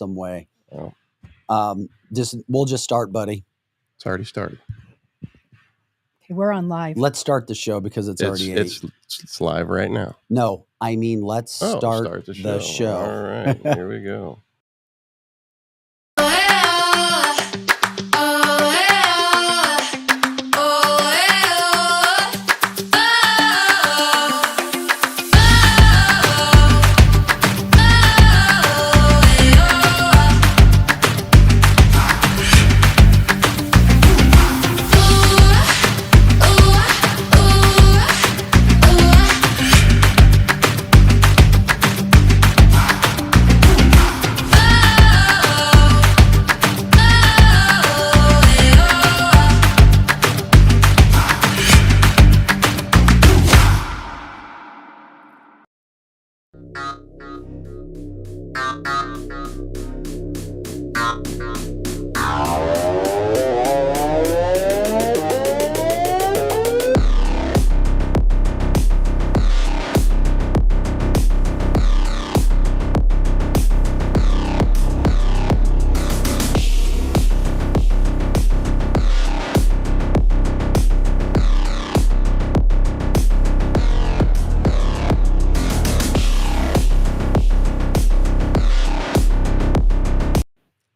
some way. Oh, We'll just start, buddy. it's already started. Okay, we're on live. Let's start the show because it's already 8. It's live right now. No, I mean, let's start the show. All right, here we go.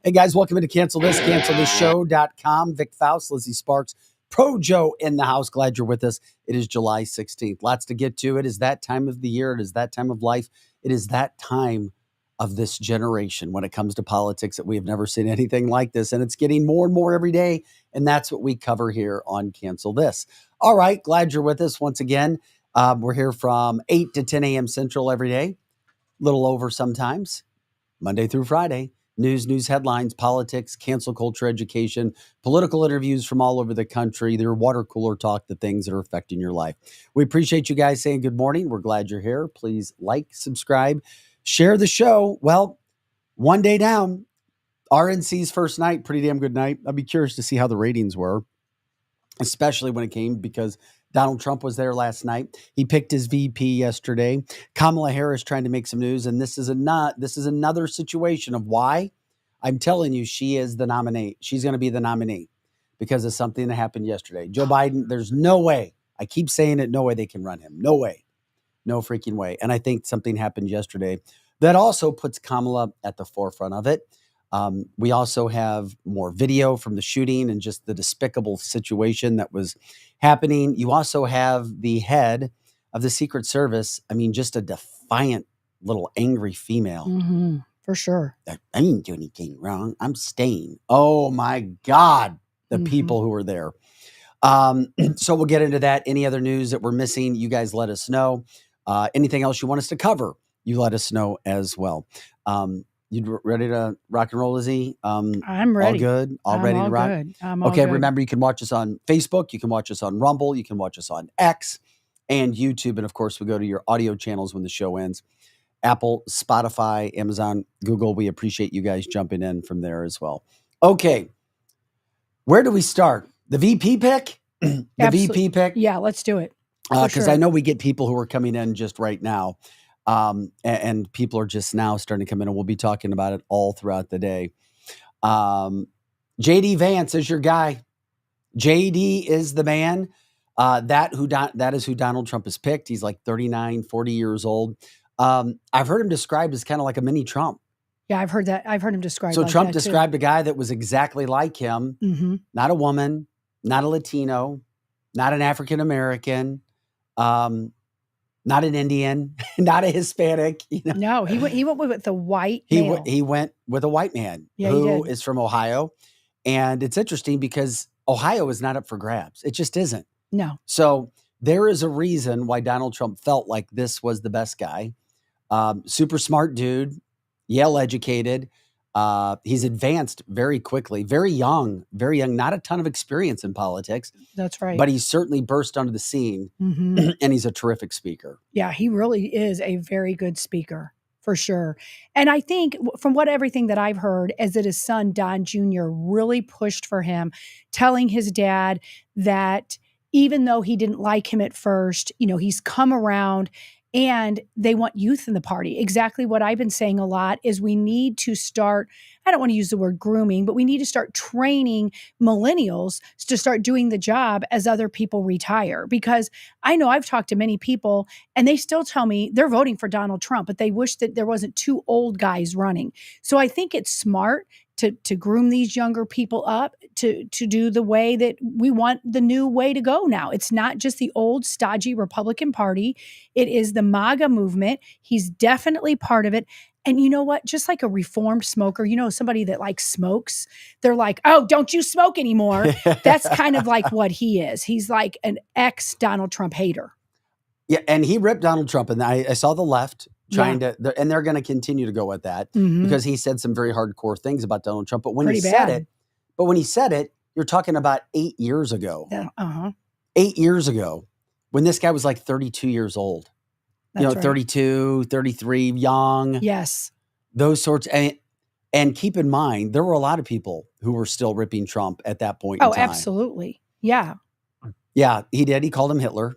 Hey guys, welcome to cancelthisshow.com. Vic Faust, Lizzie Sparks, Pro Joe in the house. Glad you're with us. It is July 16th. Lots to get to. It is that time of the year. It is that time of life. It is that time of this generation when it comes to politics that we have never seen anything like this. And it's getting more and more every day. And that's what we cover here on Cancel This. All right. Glad you're with us once again. We're here from 8 to 10 a.m. Central every day. A little over sometimes. Monday through Friday. News headlines, politics, cancel culture, education, political interviews from all over the country, their water cooler talk, the things that are affecting your life. We appreciate you guys saying good morning. We're glad you're here. Please like, subscribe, share the show. Well, one day down, RNC's first night, pretty damn good night. I'd be curious to see how the ratings were, especially when it came because Donald Trump was there last night. He picked his VP yesterday. Kamala Harris trying to make some news, and this is another situation of why I'm telling you she is the nominee. She's going to be the nominee because of something that happened yesterday. Joe Biden, there's no way. I keep saying it, no way they can run him. No way. No freaking way. And I think something happened yesterday that also puts Kamala at the forefront of it. We also have more video from the shooting and just the despicable situation that was happening. You also have the head of the Secret Service. I mean, just a defiant little angry female. Mm-hmm, for sure. I didn't do anything wrong. I'm staying. Oh my God, the people who were there. So we'll get into that. Any other news that we're missing, you guys let us know. Anything else you want us to cover, you let us know as well. You ready to rock and roll, Lizzie? I'm ready. All good? All ready to rock? Good. Okay, remember, you can watch us on Facebook. You can watch us on Rumble. You can watch us on X and YouTube. And, of course, we go to your audio channels when the show ends. Apple, Spotify, Amazon, Google. We appreciate you guys jumping in from there as well. Okay. Where do we start? The VP pick? VP pick? Yeah, let's do it. Because I know we get people who are coming in just right now. And people are just now starting to come in, and we'll be talking about it all throughout the day. JD Vance is your guy. JD is the man. That is who Donald Trump has picked. He's like 39, 40 years old. I've heard him described as kind of like a mini Trump. Yeah, I've heard that. I've heard him described. So like Trump that described a guy that was exactly like him. Not a woman, not a Latino, not an African American. Not an Indian, not a Hispanic. You know? No, he went with the white male. He went with a white man who is from Ohio. And it's interesting because Ohio is not up for grabs. It just isn't. No. So there is a reason why Donald Trump felt like this was the best guy. Super smart dude, Yale educated. He's advanced very quickly, very young, not a ton of experience in politics. That's right. But he's certainly burst onto the scene, and he's a terrific speaker. Yeah, he really is a very good speaker, for sure. And I think from everything that I've heard is that his son, Don Jr., really pushed for him, telling his dad that even though he didn't like him at first, he's come around And they want youth in the party. Exactly what I've been saying a lot is we need to start, I don't want to use the word grooming, but we need to start training millennials to start doing the job as other people retire. Because I know I've talked to many people and they still tell me they're voting for Donald Trump, but they wish that there wasn't two old guys running. So I think it's smart to groom these younger people up to do the way that we want the new way to go now. It's not just the old stodgy Republican Party. It is the MAGA movement. He's definitely part of it. And you know what? Just like a reformed smoker, somebody that like smokes, they're like, oh, don't you smoke anymore. That's kind of like what he is. He's like an ex-Donald Trump hater. Yeah, and he ripped Donald Trump, and I saw the left trying to, and they're going to continue to go with that because he said some very hardcore things about Donald Trump. But when he said it, you're talking about 8 years ago. 8 years ago, when this guy was like 32 years old. That's right. 32, 33, young. Yes. Those sorts. And keep in mind, there were a lot of people who were still ripping Trump at that point in time. Oh, absolutely. Yeah. Yeah, he did. He called him Hitler.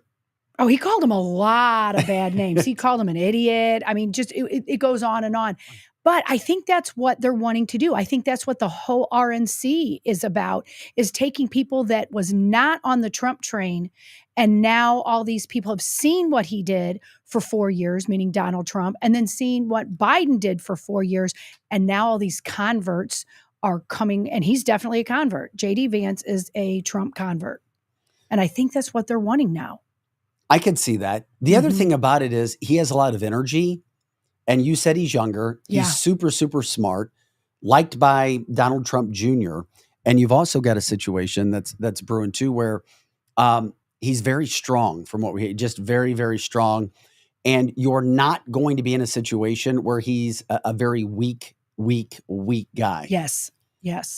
Oh, he called him a lot of bad names. He called him an idiot. I mean, just it goes on and on. But I think that's what they're wanting to do. I think that's what the whole RNC is about, is taking people that was not on the Trump train. And now all these people have seen what he did for 4 years, meaning Donald Trump, and then seen what Biden did for 4 years. And now all these converts are coming, and he's definitely a convert. J.D. Vance is a Trump convert. And I think that's what they're wanting now. I could see that. The other thing about it is he has a lot of energy. And you said he's younger. He's super, super smart, liked by Donald Trump Jr. And you've also got a situation that's brewing too, where he's very strong from what we just very, very strong. And you're not going to be in a situation where he's a very weak guy. Yes.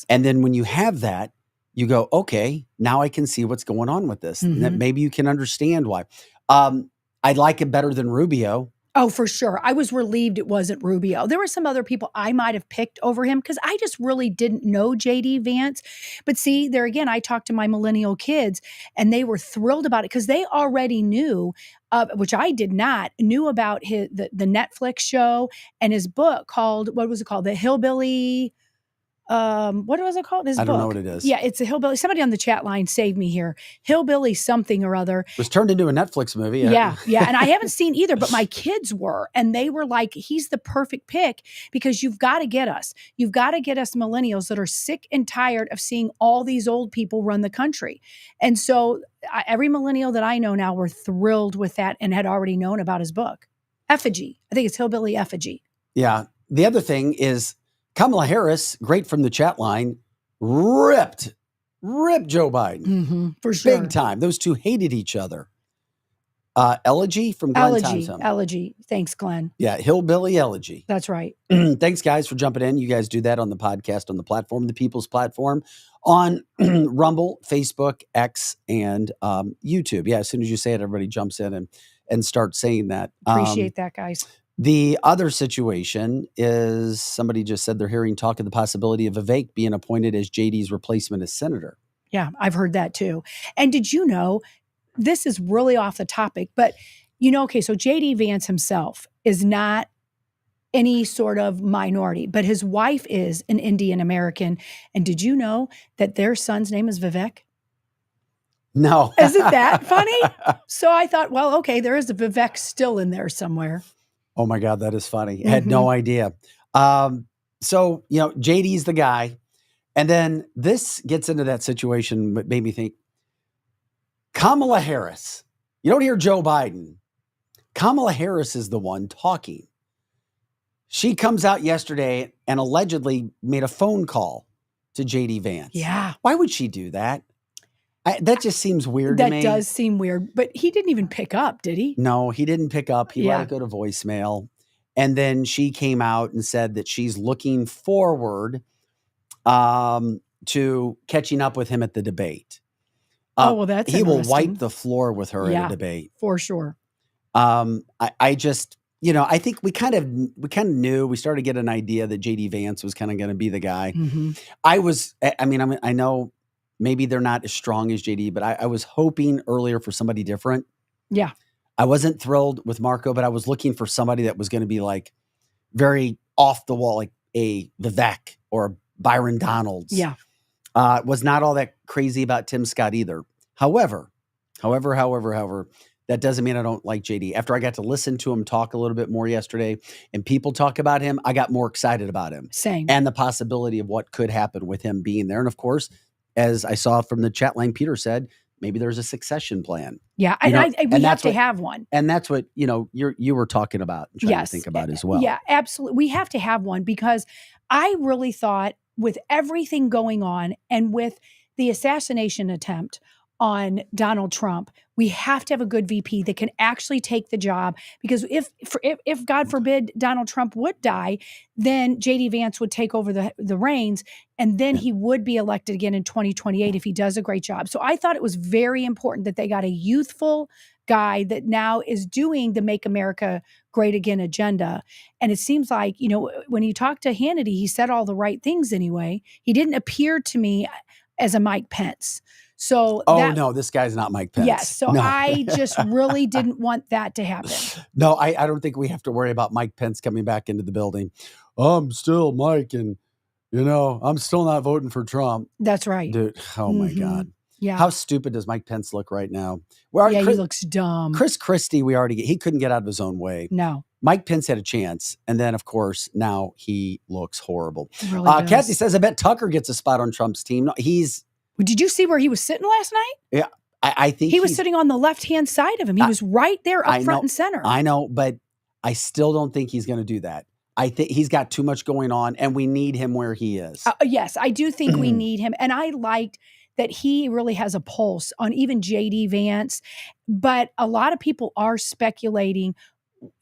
And then when you have that, you go, okay, now I can see what's going on with this. And that maybe you can understand why. I like it better than Rubio. Oh, for sure. I was relieved it wasn't Rubio. There were some other people I might have picked over him because I just really didn't know J.D. Vance. But see, there again, I talked to my millennial kids and they were thrilled about it because they already knew, which I did not, knew about the Netflix show and his book called, what was it called? The Hillbilly... what was it called? His book. I don't know what it is. Yeah, it's a hillbilly. Somebody on the chat line save me here. Hillbilly something or other. It was turned into a Netflix movie. Yeah. And I haven't seen either, but my kids were. And they were like, he's the perfect pick because you've got to get us. You've got to get us millennials that are sick and tired of seeing all these old people run the country. And so every millennial that I know now were thrilled with that and had already known about his book. Effigy. I think it's Hillbilly Effigy. Yeah. The other thing is, Kamala Harris, great from the chat line, ripped Joe Biden. For sure. Big time. Those two hated each other. Elegy from Glenn Thompson. Elegy. Thanks, Glenn. Yeah, Hillbilly Elegy. That's right. Thanks, guys, for jumping in. You guys do that on the podcast, on the platform, the People's Platform, on Rumble, Facebook, X, and YouTube. Yeah, as soon as you say it, everybody jumps in and starts saying that. Appreciate that, guys. The other situation is somebody just said they're hearing talk of the possibility of Vivek being appointed as JD's replacement as senator. Yeah, I've heard that too. And did you know, this is really off the topic, but okay, so JD Vance himself is not any sort of minority, but his wife is an Indian American. And did you know that their son's name is Vivek? No. Isn't that funny? So I thought, well, okay, there is a Vivek still in there somewhere. Oh my God, that is funny. I had no idea. So, JD's the guy. And then this gets into that situation that made me think, Kamala Harris, you don't hear Joe Biden. Kamala Harris is the one talking. She comes out yesterday and allegedly made a phone call to JD Vance. Yeah. Why would she do that? That just seems weird to me. That does seem weird, but he didn't even pick up, did he? No, he didn't pick up. He let it go to voicemail. And then she came out and said that she's looking forward to catching up with him at the debate. Well, that's he will wipe the floor with her at a debate. For sure. I just, I think we kind of knew, we started to get an idea that JD Vance was kind of going to be the guy. I know maybe they're not as strong as JD, but I was hoping earlier for somebody different. Yeah. I wasn't thrilled with Marco, but I was looking for somebody that was going to be like very off the wall, like a Vivek or a Byron Donalds. Yeah. Was not all that crazy about Tim Scott either. However, that doesn't mean I don't like JD. After I got to listen to him talk a little bit more yesterday and people talk about him, I got more excited about him. Same. And the possibility of what could happen with him being there. And of course, as I saw from the chat line, Peter said, maybe there's a succession plan. Yeah. You know, And we have to have one. And that's what, you were talking about and trying to think about as well. Yeah, absolutely. We have to have one because I really thought with everything going on and with the assassination attempt on Donald Trump, we have to have a good VP that can actually take the job. Because if God forbid Donald Trump would die, then JD Vance would take over the reins, and then he would be elected again in 2028 if he does a great job. So I thought it was very important that they got a youthful guy that now is doing the Make America Great Again agenda. And it seems like, when you talk to Hannity, he said all the right things anyway. He didn't appear to me as a Mike Pence. So no, this guy's not Mike Pence. Yes. So no. I just really didn't want that to happen. No, I don't think we have to worry about Mike Pence coming back into the building. I'm still Mike, and I'm still not voting for Trump. That's right. Dude, oh my God. Yeah. How stupid does Mike Pence look right now? He looks dumb. Chris Christie, he couldn't get out of his own way. No. Mike Pence had a chance. And then, of course, now he looks horrible. Really does. Kathy says, I bet Tucker gets a spot on Trump's team. No, did you see where he was sitting last night? Yeah. I think he was sitting on the left-hand side of him. He was right there up front and center. I know, but I still don't think he's going to do that. I think he's got too much going on, and we need him where he is. Yes, I do think we need him. And I liked that he really has a pulse on even JD Vance. But a lot of people are speculating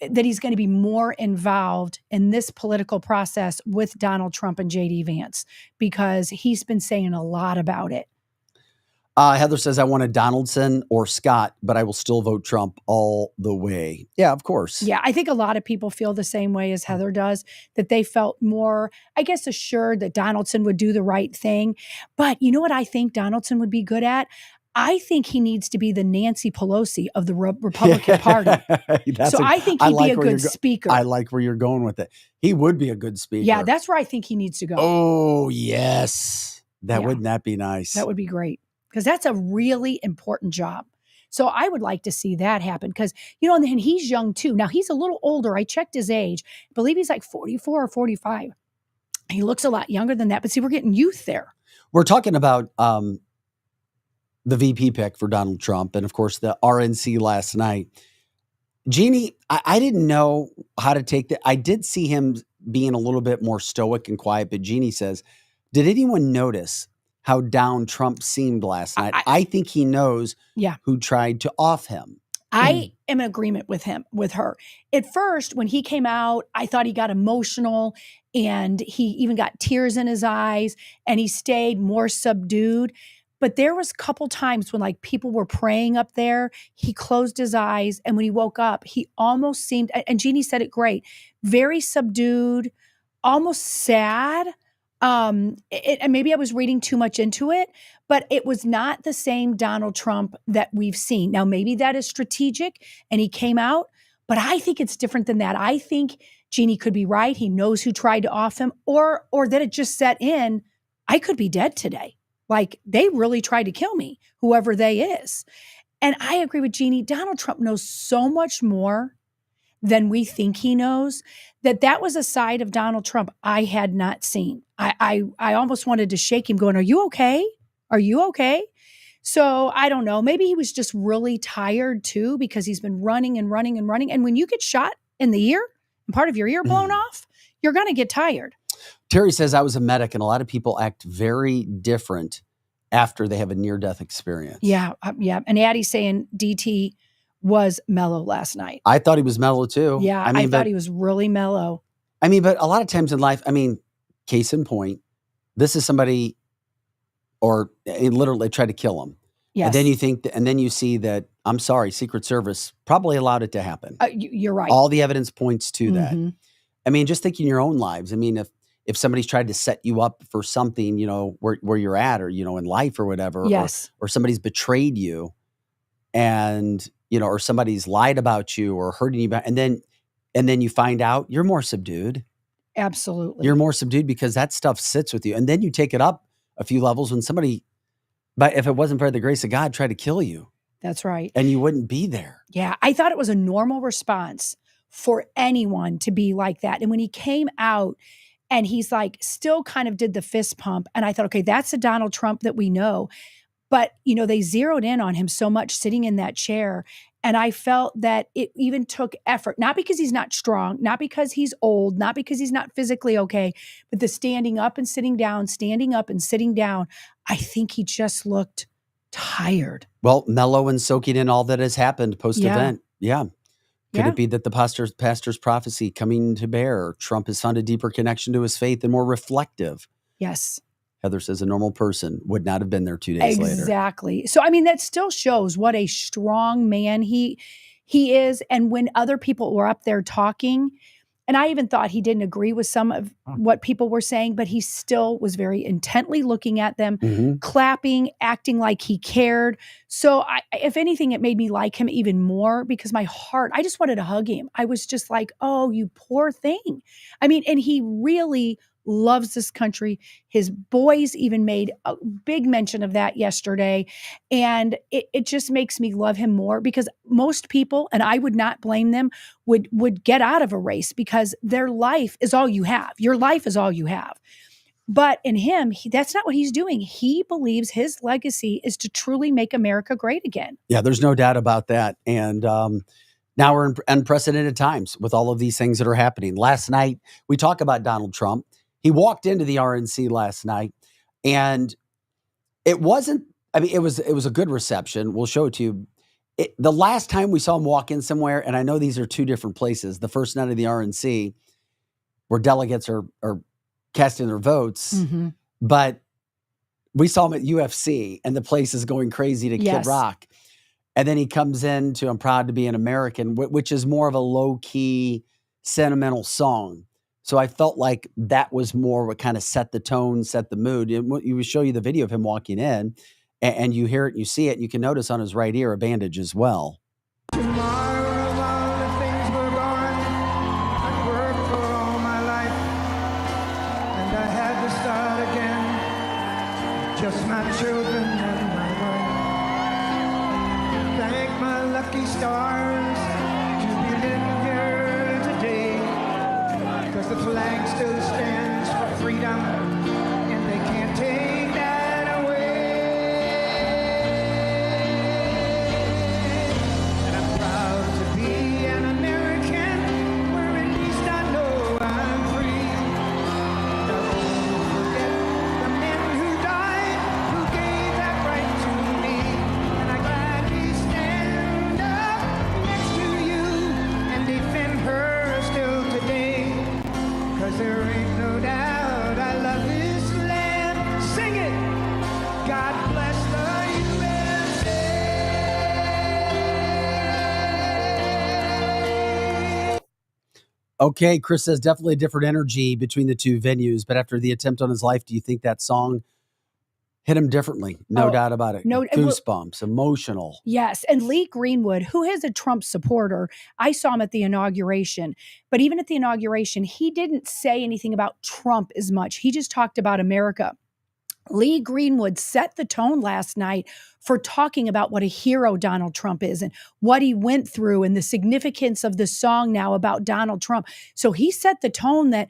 that he's going to be more involved in this political process with Donald Trump and JD Vance because he's been saying a lot about it. Heather says, I wanted Donaldson or Scott, but I will still vote Trump all the way. Yeah, of course. Yeah, I think a lot of people feel the same way as Heather does, that they felt more, I guess, assured that Donaldson would do the right thing. But you know what I think Donaldson would be good at? I think he needs to be the Nancy Pelosi of the Republican Party. I think he'd be a good speaker. I like where you're going with it. He would be a good speaker. Yeah, that's where I think he needs to go. Oh, yes. Wouldn't that be nice? That would be great. Because that's a really important job. So I would like to see that happen because, and he's young too. Now he's a little older. I checked his age. I believe he's like 44 or 45. He looks a lot younger than that. But see, we're getting youth there. We're talking about the VP pick for Donald Trump. And of course, the RNC last night. Jeannie, I didn't know how to take that. I did see him being a little bit more stoic and quiet. But Jeannie says, did anyone notice how down Trump seemed last night? I think he knows who tried to off him. I am in agreement with her. At first, when he came out, I thought he got emotional and he even got tears in his eyes and he stayed more subdued. But there was a couple times when people were praying up there, he closed his eyes. And when he woke up, he almost seemed, and Jeannie said it great, very subdued, almost sad. And maybe I was reading too much into it, but it was not the same Donald Trump that we've seen. Now, maybe that is strategic and he came out, but I think it's different than that. I think Jeannie could be right. He knows who tried to off him or that it just set in. I could be dead today. They really tried to kill me, whoever they is. And I agree with Jeannie. Donald Trump knows so much more than we think he knows. That was a side of Donald Trump I had not seen. I almost wanted to shake him going, are you okay? Are you okay? So I don't know. Maybe he was just really tired too because he's been running and running and running. And when you get shot in the ear and part of your ear blown off, you're going to get tired. Terry says, I was a medic and a lot of people act very different after they have a near-death experience. Yeah. And Addie's saying DT was mellow last night. I thought he was mellow too. Yeah, I thought he was really mellow. But a lot of times in life, case in point, this is somebody, or literally tried to kill him. Yes. And then you think, and then you see that, I'm sorry, Secret Service probably allowed it to happen. You're right. All the evidence points to that. Just think in your own lives. If somebody's tried to set you up for something, where you're at or, in life or whatever, yes. or somebody's betrayed you and or somebody's lied about you or hurting you, and then you find out, you're more subdued. Absolutely. You're more subdued because that stuff sits with you. And then you take it up a few levels when somebody, but if it wasn't for the grace of God, tried to kill you. That's right. And you wouldn't be there. Yeah. I thought it was a normal response for anyone to be like that. And when he came out and he's like, still kind of did the fist pump. And I thought, okay, that's the Donald Trump that we know. But, they zeroed in on him so much sitting in that chair. And I felt that it even took effort, not because he's not strong, not because he's old, not because he's not physically okay, but the standing up and sitting down, standing up and sitting down. I think he just looked tired. Well, mellow and soaking in all that has happened post-event. Yeah. Could it be that the pastor's prophecy coming to bear? Trump has found a deeper connection to his faith and more reflective. Yes. Heather says a normal person would not have been there 2 days later. Exactly. So, I mean, that still shows what a strong man he is. And when other people were up there talking, and I even thought he didn't agree with some of what people were saying, but he still was very intently looking at them, clapping, acting like he cared. So if anything, it made me like him even more because my heart, I just wanted to hug him. I was just like, oh, you poor thing. I mean, and he really loves this country. His boys even made a big mention of that yesterday. And it just makes me love him more because most people, and I would not blame them, would get out of a race because their life is all you have. Your life is all you have. But in him, that's not what he's doing. He believes his legacy is to truly make America great again. Yeah, there's no doubt about that. And now we're in unprecedented times with all of these things that are happening. Last night, we talk about Donald Trump. He walked into the RNC last night, and it wasn't, it was a good reception. We'll show it to you. The last time we saw him walk in somewhere, and I know these are two different places, the first night of the RNC, where delegates are casting their votes, but we saw him at UFC, and the place is going crazy to Kid Rock. And then he comes in to I'm Proud to Be an American, which is more of a low-key, sentimental song. So I felt like that was more what kind of set the tone, set the mood. And you would show you the video of him walking in, and you hear it and you see it. And you can notice on his right ear a bandage as well. Tomorrow, all the things were gone. I'd worked for all my life, and I had to start again. Just my children and my wife. Thank my lucky stars to be living here today. Because the flag still stands for freedom, and they can't take that away. And I'm proud to be an American, where at least I know I'm free. Now don't forget the men who died, who gave that right to me. And I gladly stand up next to you and defend her still today. Cause there ain't no doubt I love this land. Sing it! God bless the USA. Okay, Chris says definitely a different energy between the two venues, but after the attempt on his life, do you think that song hit him differently? No doubt about it. No, goosebumps, emotional. Yes. And Lee Greenwood, who is a Trump supporter, I saw him at the inauguration. But even at the inauguration, he didn't say anything about Trump as much. He just talked about America. Lee Greenwood set the tone last night for talking about what a hero Donald Trump is and what he went through and the significance of the song now about Donald Trump. So he set the tone that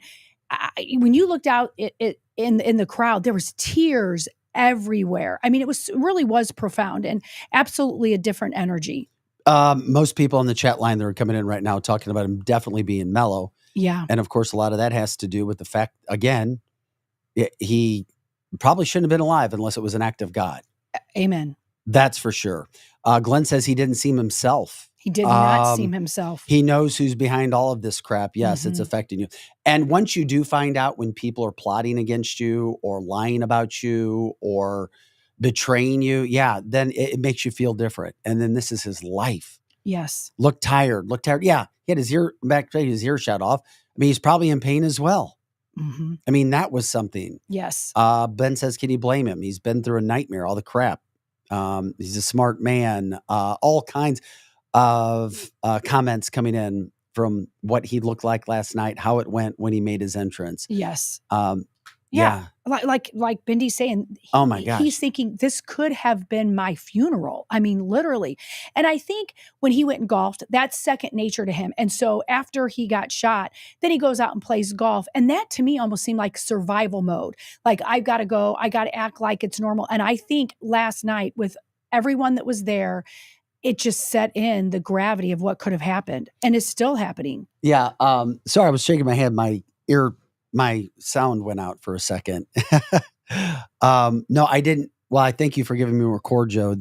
when you looked out in the crowd, there was tears everywhere. I mean, it really was profound and absolutely a different energy. Most people on the chat line that are coming in right now talking about him definitely being mellow. Yeah. And of course, a lot of that has to do with the fact, again, he probably shouldn't have been alive unless it was an act of God. Amen. That's for sure. Glenn says he didn't seem himself. He did not seem himself. He knows who's behind all of this crap. Yes, it's affecting you. And once you do find out when people are plotting against you or lying about you or betraying you, then it makes you feel different. And then this is his life. Yes. Look tired. Yeah, he had his ear shot off. I mean, he's probably in pain as well. I mean, that was something. Yes. Ben says, can you blame him? He's been through a nightmare, all the crap. He's a smart man, all kinds. of comments coming in from what he looked like last night, how it went when he made his entrance. Yes. Yeah. Like Bindy's saying, Oh my gosh. he's thinking this could have been my funeral. I mean, literally. And I think when he went and golfed, that's second nature to him. And so after he got shot, then he goes out and plays golf. And that to me almost seemed like survival mode. Like, I've got to go, I got to act like it's normal. And I think last night with everyone that was there, it just set in the gravity of what could have happened, and it's still happening. Yeah. Sorry, I was shaking my head. My sound went out for a second. No, I didn't. Well, I thank you for giving me a record, Joe.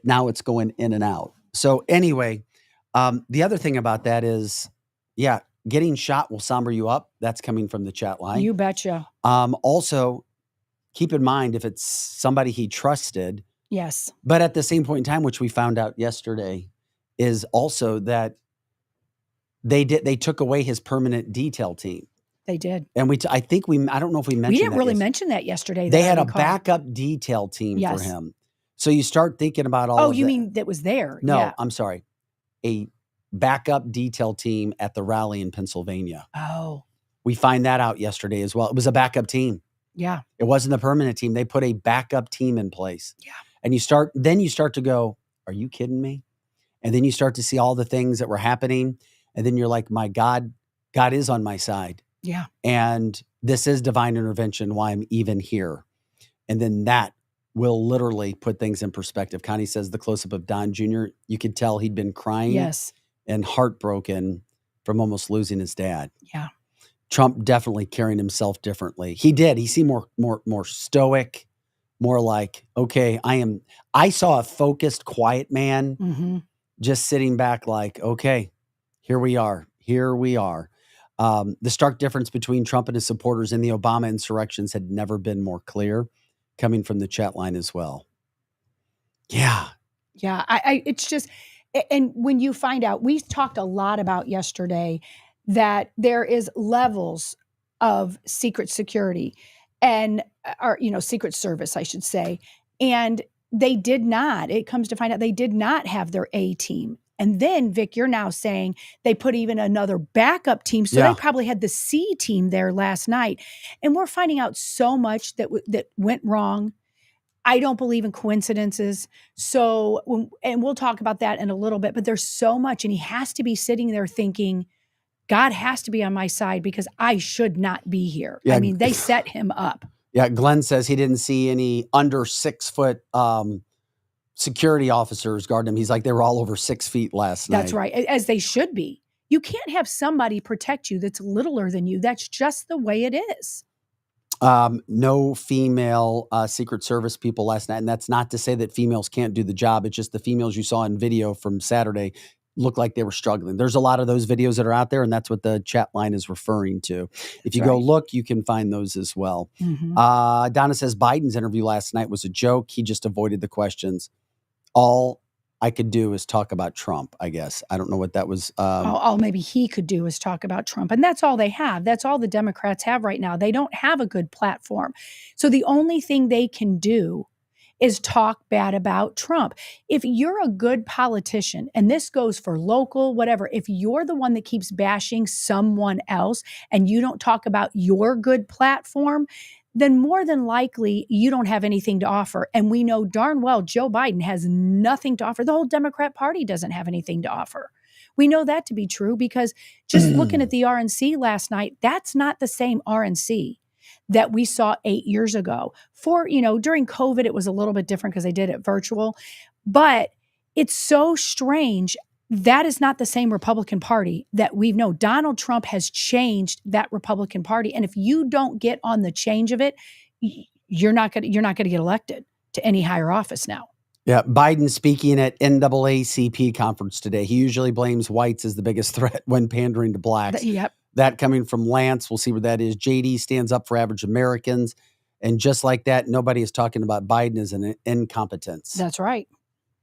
Now it's going in and out. So anyway, the other thing about that is, yeah, getting shot will somber you up. That's coming from the chat line. You betcha. Also, keep in mind if it's somebody he trusted. Yes. But at the same point in time, which we found out yesterday, is also that they took away his permanent detail team. They did. And I don't know if we mentioned We didn't that really yesterday. mention that yesterday. They that I had a recall. backup detail team Yes. for him. So you start thinking about all Oh, of you that. mean that was there? No, Yeah. I'm sorry. A backup detail team at the rally in Pennsylvania. Oh, We find that out yesterday as well. It was a backup team. yeah. It wasn't the permanent team. They put a backup team in place. Yeah. And you start to go, are you kidding me? And then you start to see all the things that were happening. And then you're like, my God is on my side. Yeah. And this is divine intervention, why I'm even here. And then that will literally put things in perspective. Connie says the close-up of Don Jr., you could tell he'd been crying Yes. and heartbroken from almost losing his dad. Yeah. Trump definitely carrying himself differently. He did. He seemed more stoic, more like, okay, I saw a focused, quiet man Mm-hmm. just sitting back like, okay, here we are. The stark difference between Trump and his supporters in the Obama insurrections had never been more clear, coming from the chat line as well. Yeah. Yeah. It's just, and when you find out, we talked a lot about yesterday that there is levels of secret security and, or, Secret Service, I should say. And it comes to find out they did not have their A team. And then, Vic, you're now saying they put even another backup team. So Yeah. they probably had the C team there last night. And we're finding out so much that went wrong. I don't believe in coincidences. So, and we'll talk about that in a little bit, but there's so much. And he has to be sitting there thinking, God has to be on my side because I should not be here. Yeah. I mean, they set him up. Yeah. Glenn says he didn't see any under 6 foot security officers guarding him. He's like, they were all over 6 feet last night. That's right. As they should be. You can't have somebody protect you that's littler than you. That's just the way it is. No female Secret Service people last night. And that's not to say that females can't do the job. It's just the females you saw in video from Saturday looked like they were struggling. There's a lot of those videos that are out there, and that's what the chat line is referring to. If you go look, you can find those as well. Mm-hmm. Donna says Biden's interview last night was a joke. He just avoided the questions. All I could do is talk about Trump, I guess. I don't know what that was. All maybe he could do is talk about Trump. And that's all they have. That's all the Democrats have right now. They don't have a good platform. So the only thing they can do is talk bad about Trump. If you're a good politician, and this goes for local, whatever, if you're the one that keeps bashing someone else and you don't talk about your good platform, then more than likely you don't have anything to offer. And we know darn well Joe Biden has nothing to offer. The whole Democrat Party doesn't have anything to offer. We know that to be true because just looking at the RNC last night, that's not the same RNC that we saw 8 years ago. During COVID, it was a little bit different because they did it virtual. But it's so strange. That is not the same Republican Party that we've known. Donald Trump has changed that Republican Party. And if you don't get on the change of it, you're not going to get elected to any higher office now. Yeah, Biden speaking at NAACP conference today. He usually blames whites as the biggest threat when pandering to blacks. Yep. That coming from Lance. We'll see where that is. JD stands up for average Americans. And just like that, nobody is talking about Biden as an incompetence. That's right.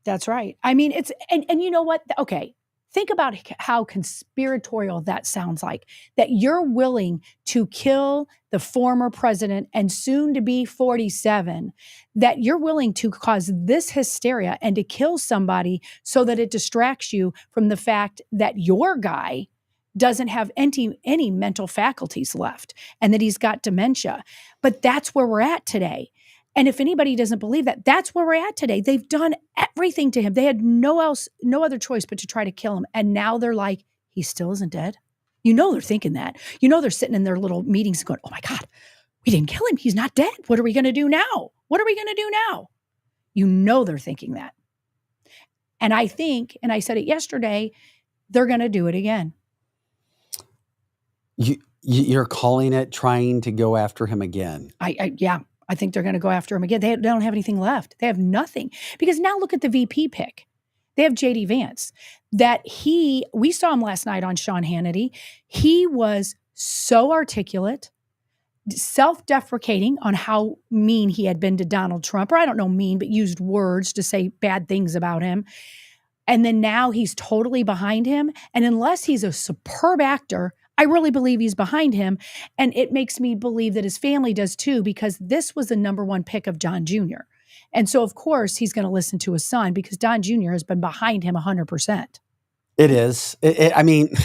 That's right. I mean, it's, and you know what? Okay. Think about how conspiratorial that sounds like, that you're willing to kill the former president and soon to be 47, that you're willing to cause this hysteria and to kill somebody so that it distracts you from the fact that your guy doesn't have any mental faculties left and that he's got dementia. But that's where we're at today. And if anybody doesn't believe that, that's where we're at today. They've done everything to him. They had no other choice but to try to kill him. And now they're like, he still isn't dead. You know, they're thinking that. You know, they're sitting in their little meetings going, oh my God, we didn't kill him. He's not dead. What are we going to do now? What are we going to do now? You know, they're thinking that. And I think, and I said it yesterday, they're going to do it again. You're calling it trying to go after him again. Yeah. I think they're going to go after him again. They don't have anything left. They have nothing. Because now look at the VP pick. They have J.D. Vance. We saw him last night on Sean Hannity. He was so articulate, self-deprecating on how mean he had been to Donald Trump, or I don't know mean, but used words to say bad things about him. And then now he's totally behind him. And unless he's a superb actor, I really believe he's behind him. And it makes me believe that his family does too, because this was the number one pick of Don Jr. And so, of course, he's going to listen to his son because Don Jr. has been behind him 100%. It is. I mean,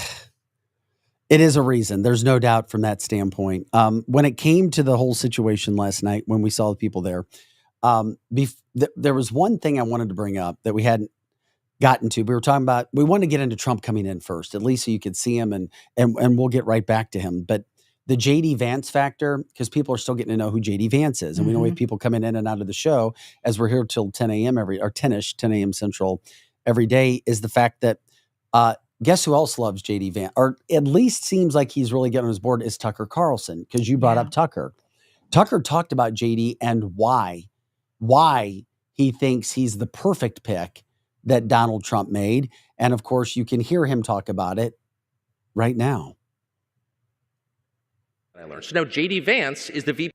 it is a reason. There's no doubt from that standpoint. When it came to the whole situation last night, when we saw the people there, there was one thing I wanted to bring up that we hadn't gotten to. We were talking about, we wanted to get into Trump coming in first, at least so you could see him, and we'll get right back to him. But the JD Vance factor, because people are still getting to know who JD Vance is. And we know we have people coming in and out of the show as we're here till 10 a.m. 10 a.m. Central every day, is the fact that guess who else loves JD Vance, or at least seems like he's really getting on his board, is Tucker Carlson, because you brought up Tucker. Tucker talked about JD and why he thinks he's the perfect pick that Donald Trump made. And of course, you can hear him talk about it right now. I learned. So now J.D. Vance is the VP,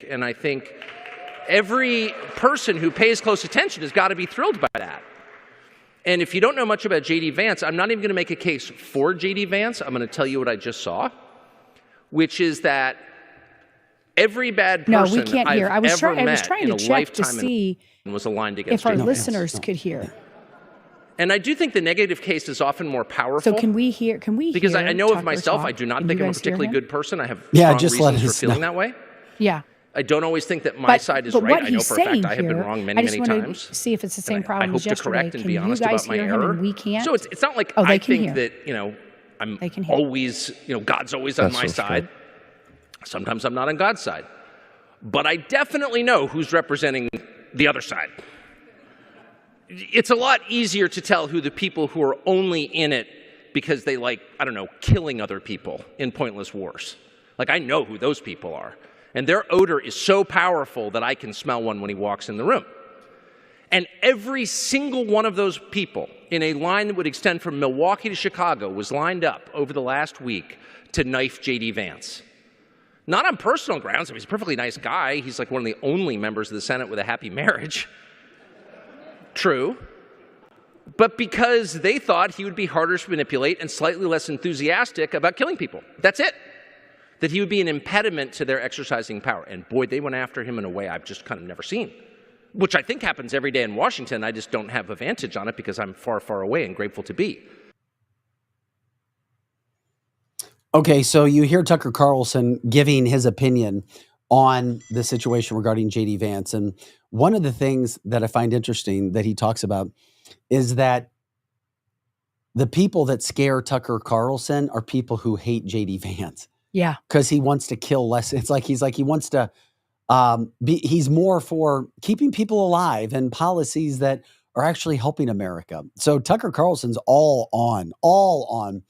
and I think every person who pays close attention has got to be thrilled by that. And if you don't know much about J.D. Vance, I'm not even going to make a case for J.D. Vance. I'm going to tell you what I just saw, which is that every bad person we can't hear. I was trying to check to see was aligned against if our J.D. listeners could hear. And I do think the negative case is often more powerful. So can we hear? Because I know of myself, talk? I do not Can think you I'm a guys hear particularly him? good person. I have just strong let reasons us for feeling know. that way. Yeah. I don't always think that my side is right. What I know he's for a fact saying I have been here, wrong I many, just many want times. to see if it's the same And problem I hope as yesterday. to correct and Can be you honest guys about my hear him error. and we can't? So it's not like Oh, they I can think hear. that, I'm They can hear. always, God's always on my side. Sometimes I'm not on God's side. But I definitely know who's representing the other side. It's a lot easier to tell who the people who are only in it because they like, I don't know, killing other people in pointless wars. Like, I know who those people are. And their odor is so powerful that I can smell one when he walks in the room. And every single one of those people in a line that would extend from Milwaukee to Chicago was lined up over the last week to knife J.D. Vance. Not on personal grounds. I mean, he's a perfectly nice guy. He's like one of the only members of the Senate with a happy marriage. True. But because they thought he would be harder to manipulate and slightly less enthusiastic about killing people. That's it. That he would be an impediment to their exercising power. And boy, they went after him in a way I've just kind of never seen. Which I think happens every day in Washington. I just don't have a vantage on it because I'm far, far away and grateful to be. Okay, so you hear Tucker Carlson giving his opinion on the situation regarding JD Vance. And one of the things that I find interesting that he talks about is that the people that scare Tucker Carlson are people who hate JD Vance. Yeah. Because he wants to kill less. It's like he wants to he's more for keeping people alive and policies that are actually helping America. So Tucker Carlson's all on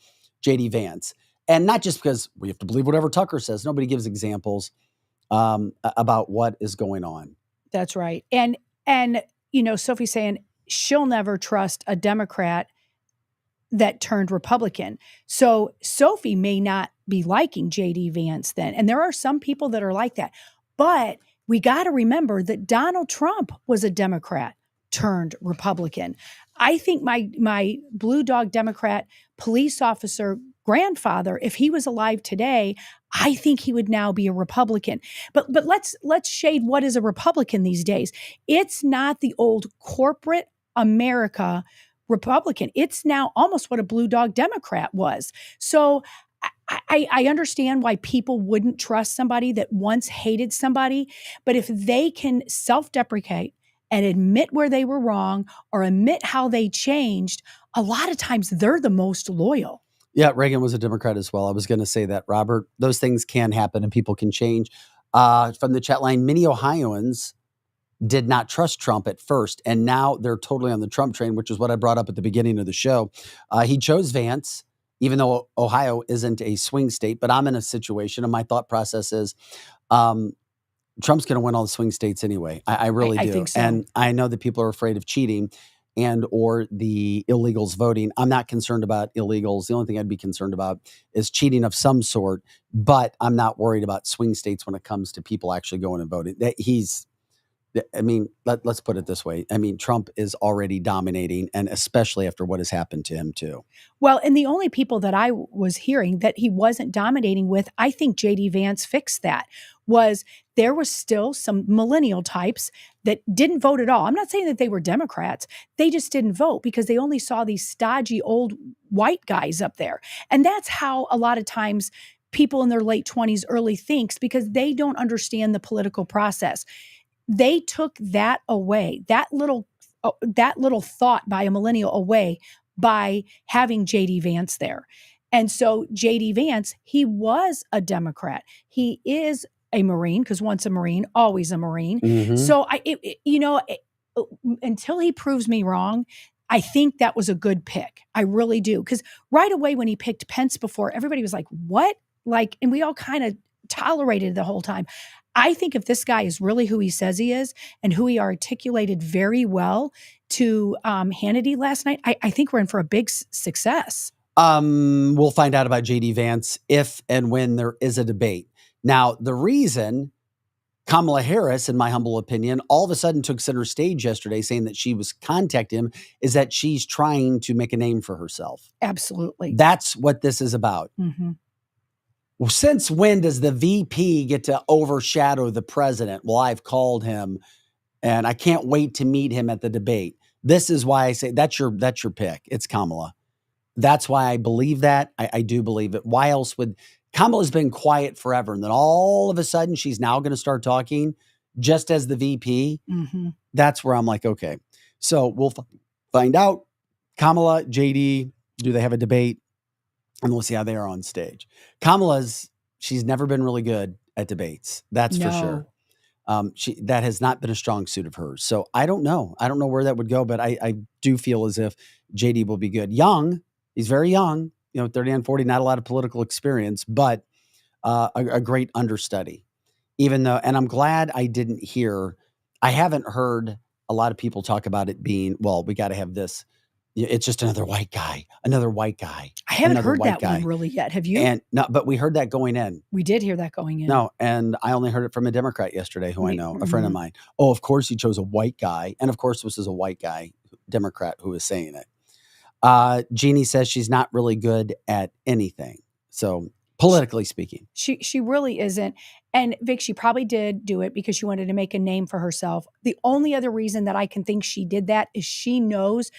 JD Vance. And not just because we have to believe whatever Tucker says. Nobody gives examples about what is going on. That's right. And Sophie's saying she'll never trust a Democrat that turned Republican. So Sophie may not be liking J.D. Vance then. And there are some people that are like that. But we got to remember that Donald Trump was a Democrat turned Republican. I think my blue dog Democrat police officer grandfather, if he was alive today, I think he would now be a Republican. But let's shade what is a Republican these days. It's not the old corporate America Republican. It's now almost what a blue dog Democrat was. So I understand why people wouldn't trust somebody that once hated somebody, but if they can self-deprecate and admit where they were wrong or admit how they changed, a lot of times they're the most loyal. Yeah, Reagan was a Democrat as well. I was going to say that, Robert. Those things can happen and people can change. From the chat line, many Ohioans did not trust Trump at first, and now they're totally on the Trump train, which is what I brought up at the beginning of the show. He chose Vance, even though Ohio isn't a swing state, but I'm in a situation, and my thought process is Trump's going to win all the swing states anyway. I really do. I think so. And I know that people are afraid of cheating and or the illegals voting. I'm not concerned about illegals. The only thing I'd be concerned about is cheating of some sort, but I'm not worried about swing states when it comes to people actually going and voting. Let's put it this way. I mean, Trump is already dominating, and especially after what has happened to him too. Well, and the only people that I was hearing that he wasn't dominating with, I think J.D. Vance fixed that, was there was still some millennial types that didn't vote at all. I'm not saying that they were Democrats. They just didn't vote because they only saw these stodgy old white guys up there. And that's how a lot of times people in their late 20s, early thinks, because they don't understand the political process. They took that away, that little thought by a millennial away by having J.D. Vance there. And so J.D. Vance, he was a Democrat. He is a Marine, because once a Marine, always a Marine. Mhm. So until he proves me wrong, I think that was a good pick. I really do. Because right away when he picked Pence before, everybody was like, what? And we all kind of tolerated it the whole time. I think if this guy is really who he says he is and who he articulated very well to Hannity last night, I think we're in for a big success. We'll find out about J.D. Vance if and when there is a debate. Now, the reason Kamala Harris, in my humble opinion, all of a sudden took center stage yesterday saying that she was contacting him is that she's trying to make a name for herself. Absolutely. That's what this is about. Mm-hmm. Well, since when does the VP get to overshadow the president? Well, I've called him and I can't wait to meet him at the debate. This is why I say that's your pick. It's Kamala. That's why I believe that. I do believe it. Why else would Kamala's been quiet forever, and then all of a sudden she's now going to start talking just as the VP? Mm-hmm. That's where I'm like, okay. So we'll find out. Kamala, JD, do they have a debate? And we'll see how they are on stage. She's never been really good at debates. That's for sure. That has not been a strong suit of hers. So I don't know. I don't know where that would go, but I do feel as if JD will be good. Young. He's very young, 39, 40, not a lot of political experience, but a great understudy. And I'm glad I haven't heard a lot of people talk about it being, well, we got to have this. It's just another white guy. I haven't heard that one really yet. Have you? And no, but we heard that going in. We did hear that going in. No, and I only heard it from a Democrat yesterday who I know, a friend of mine. Oh, of course he chose a white guy. And of course this is a white guy, Democrat, who is saying it. Jeannie says she's not really good at anything. So politically speaking. She really isn't. And Vic, she probably did do it because she wanted to make a name for herself. The only other reason that I can think she did that is she knows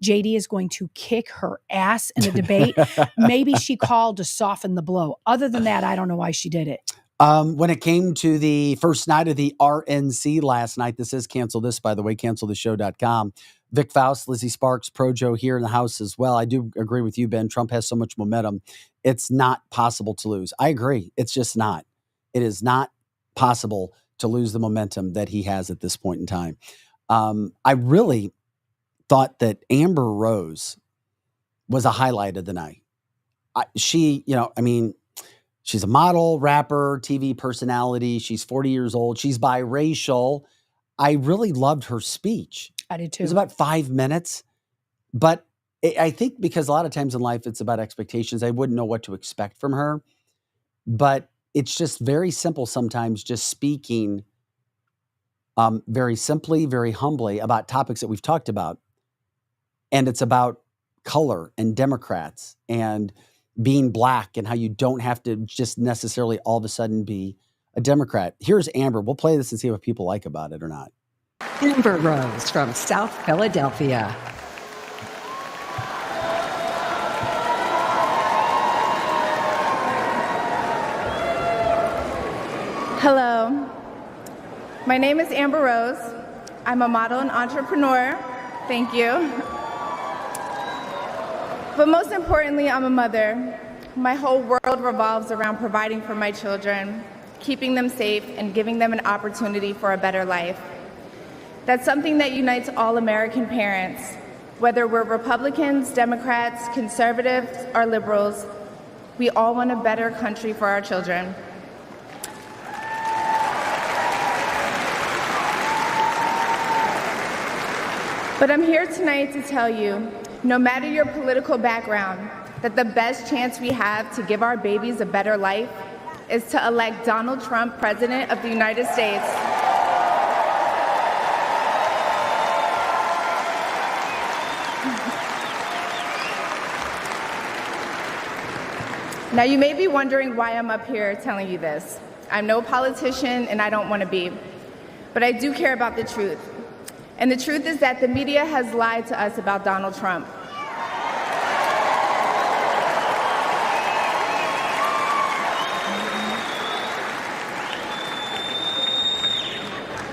JD is going to kick her ass in a debate. Maybe she called to soften the blow. Other than that, I don't know why she did it. When it came to the first night of the RNC last night, this is Cancel This, by the way, canceltheshow.com. Vic Faust, Lizzie Sparks, Pro Joe here in the house as well. I do agree with you, Ben. Trump has so much momentum. It's not possible to lose. I agree. It's just not. It is not possible to lose the momentum that he has at this point in time. I really thought that Amber Rose was a highlight of the night. She's a model, rapper, TV personality. She's 40 years old. She's biracial. I really loved her speech. I did too. It was about 5 minutes. But I think because a lot of times in life, it's about expectations. I wouldn't know what to expect from her. But it's just very simple sometimes, just speaking very simply, very humbly about topics that we've talked about. And it's about color and Democrats and being black and how you don't have to just necessarily all of a sudden be a Democrat. Here's Amber. We'll play this and see what people like about it or not. Amber Rose from South Philadelphia. Hello, my name is Amber Rose. I'm a model and entrepreneur. Thank you. But most importantly, I'm a mother. My whole world revolves around providing for my children, keeping them safe, and giving them an opportunity for a better life. That's something that unites all American parents, whether we're Republicans, Democrats, conservatives, or liberals. We all want a better country for our children. But I'm here tonight to tell you, no matter your political background, that the best chance we have to give our babies a better life is to elect Donald Trump President of the United States. Now, you may be wondering why I'm up here telling you this. I'm no politician, and I don't want to be. But I do care about the truth. And the truth is that the media has lied to us about Donald Trump.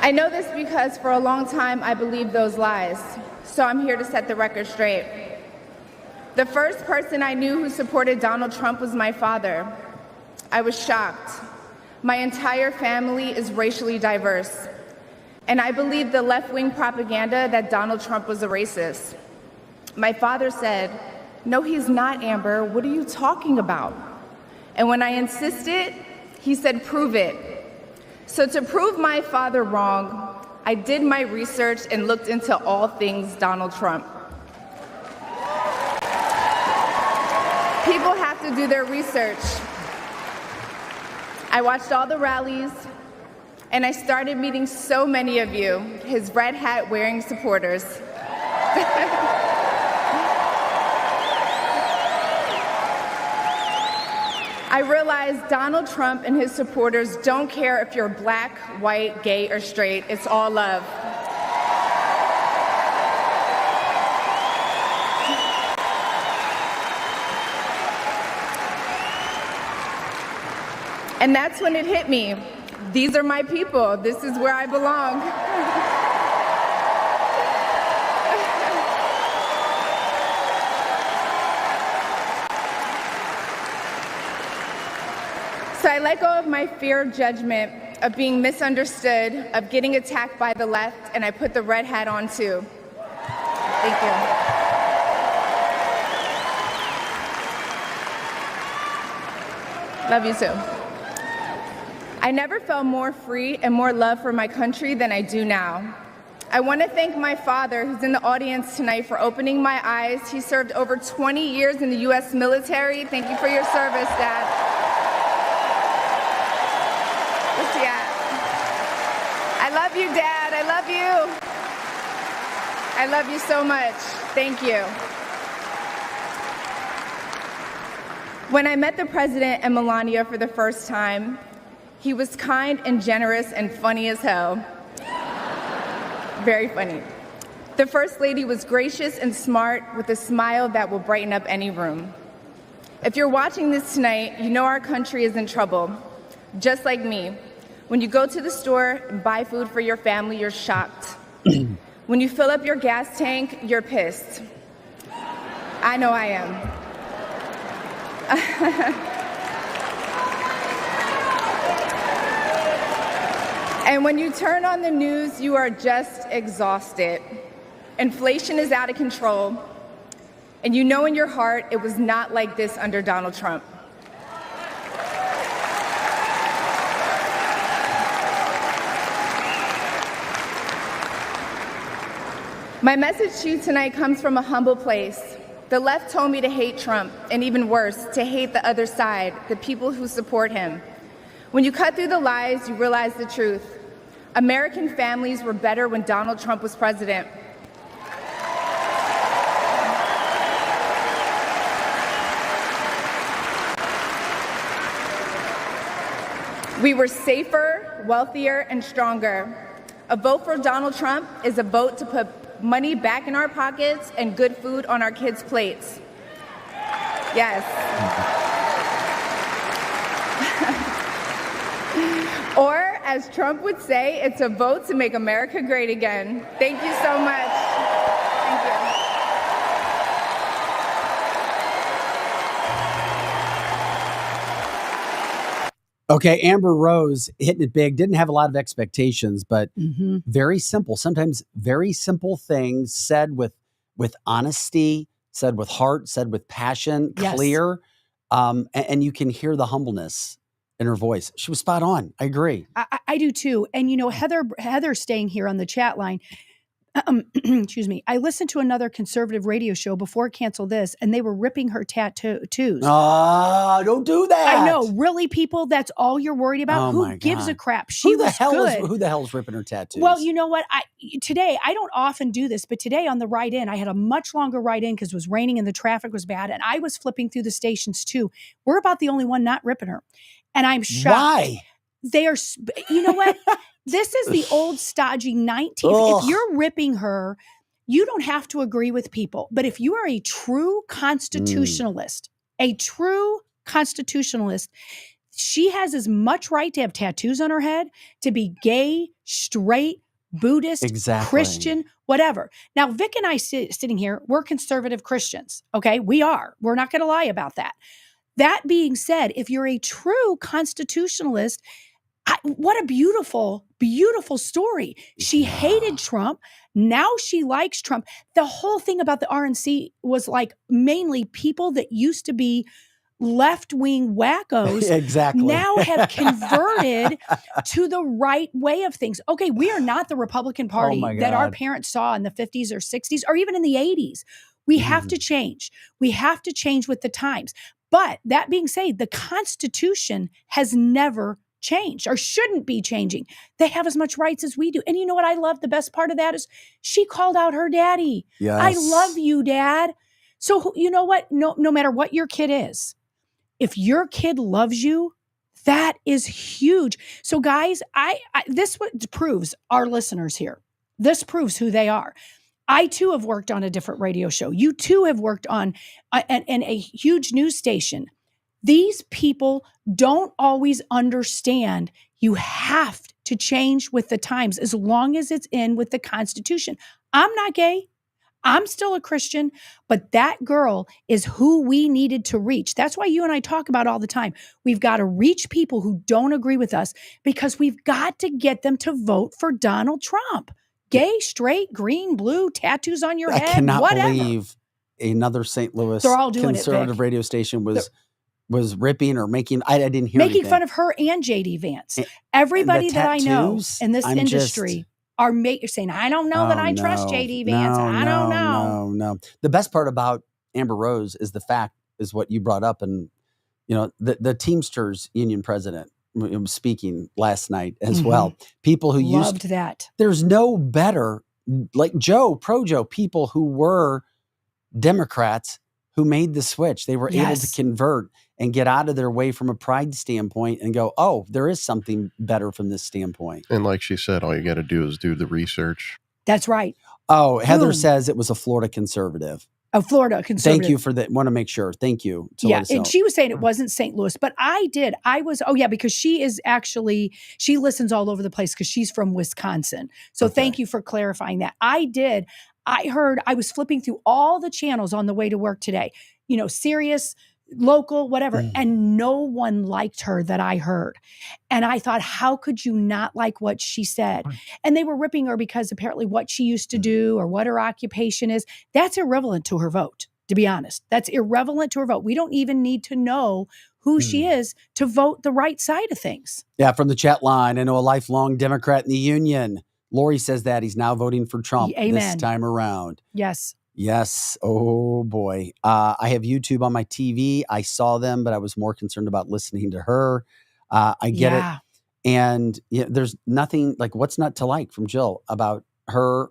I know this because for a long time I believed those lies, so I'm here to set the record straight. The first person I knew who supported Donald Trump was my father. I was shocked. My entire family is racially diverse. And I believed the left-wing propaganda that Donald Trump was a racist. My father said, "No, he's not, Amber. What are you talking about?" And when I insisted, he said, "Prove it." So to prove my father wrong, I did my research and looked into all things Donald Trump. People have to do their research. I watched all the rallies, and I started meeting so many of you, his red hat wearing supporters. I realized Donald Trump and his supporters don't care if you're black, white, gay, or straight. It's all love. And that's when it hit me. These are my people. This is where I belong. So I let go of my fear of judgment, of being misunderstood, of getting attacked by the left, and I put the red hat on too. Thank you. Love you too. I never felt more free and more love for my country than I do now. I want to thank my father, who's in the audience tonight, for opening my eyes. He served over 20 years in the U.S. military. Thank you for your service, Dad. Where's he at? I love you, Dad. I love you. I love you so much. Thank you. When I met the president and Melania for the first time, he was kind and generous and funny as hell. Very funny. The First Lady was gracious and smart with a smile that will brighten up any room. If you're watching this tonight, you know our country is in trouble. Just like me. When you go to the store and buy food for your family, you're shocked. When you fill up your gas tank, you're pissed. I know I am. And when you turn on the news, you are just exhausted. Inflation is out of control, and you know in your heart it was not like this under Donald Trump. My message to you tonight comes from a humble place. The left told me to hate Trump, and even worse, to hate the other side, the people who support him. When you cut through the lies, you realize the truth. American families were better when Donald Trump was president. We were safer, wealthier, and stronger. A vote for Donald Trump is a vote to put money back in our pockets and good food on our kids' plates. Yes. Or, as Trump would say, it's a vote to make America great again. Thank you so much. Thank you. Okay, Amber Rose hitting it big. Didn't have a lot of expectations, but very simple. Sometimes very simple things said with honesty, said with heart, said with passion, Yes. clear, and you can hear the humbleness in her voice. She was spot on. I agree. I do too. And you know, Heather staying here on the chat line. Excuse me. I listened to another conservative radio show before Cancel This, and they were ripping her tattoos. Don't do that. I know, really, people. That's all you're worried about. Oh Who my gives a God. crap? She Who the was hell good. who the hell's ripping her tattoos? Well, you know what? Today I don't often do this, but today on the ride in, I had a much longer ride in because it was raining and the traffic was bad, and I was flipping through the stations too. We're about the only one not ripping her, and I'm shocked. Why? They are. You know what? This is the old stodgy 19th. Ugh. If you're ripping her, you don't have to agree with people. But if you are a true constitutionalist, she has as much right to have tattoos on her head, to be gay, straight, Buddhist, Exactly. Christian, whatever. Now, Vic and I sitting here, we're conservative Christians. Okay, we are. We're not going to lie about that. That being said, if you're a true constitutionalist, what a beautiful, beautiful story. She hated Trump. Now she likes Trump. The whole thing about the RNC was like mainly people that used to be left-wing wackos Exactly. now have converted to the right way of things. Okay, we are not the Republican Party my that our God. parents saw in the 50s or 60s or even in the 80s. We have to change. We have to change with the times. But that being said, the Constitution has never changed or shouldn't be changing. They have as much rights as we do. And you know what I love? The best part of that is she called out her daddy. Yes. I love you, Dad. So you know what? No matter what your kid is, if your kid loves you, that is huge. So guys, this proves our listeners here. This proves who they are. I too have worked on a different radio show. You too have worked on a huge news station. These people don't always understand you have to change with the times as long as it's in with the Constitution. I'm not gay. I'm still a Christian, but that girl is who we needed to reach. That's why you and I talk about all the time. We've got to reach people who don't agree with us because we've got to get them to vote for Donald Trump. Gay, straight, green, blue, tattoos on your head, I cannot whatever. believe another St. Louis They're all doing it, conservative Vic. radio station was ripping or making. I didn't hear making anything. fun of her and JD Vance. Everybody the that I know tattoos, in this I'm industry are saying, I don't know that I trust JD Vance. I don't know. No. The best part about Amber Rose is the fact is what you brought up, and you know the Teamsters union president was speaking last night as well. People who Loved that. There's no better like Pro Joe, people who were Democrats who made the switch. They were able to convert and get out of their way from a pride standpoint and go, oh, there is something better from this standpoint. And like she said, all you got to do is do the research. That's right. Oh, Heather Boom. says it was a Florida conservative. A Florida conservative. Thank you for that. Want to make sure. Thank you. Yeah, and she was saying it wasn't St. Louis, but because she listens all over the place because she's from Wisconsin. So thank you for clarifying that. I was flipping through all the channels on the way to work today, Sirius, local, whatever. And no one liked her that I heard. And I thought, how could you not like what she said? And they were ripping her because apparently what she used to do or what her occupation is, that's irrelevant to her vote, to be honest. That's irrelevant to her vote. We don't even need to know who she is to vote the right side of things. Yeah, from the chat line, I know a lifelong Democrat in the union. Lori says that he's now voting for Trump this time around. Yes. Yes. Oh, boy. I have YouTube on my TV. I saw them, but I was more concerned about listening to her. I get it. And there's nothing like what's not to like from Jill about her.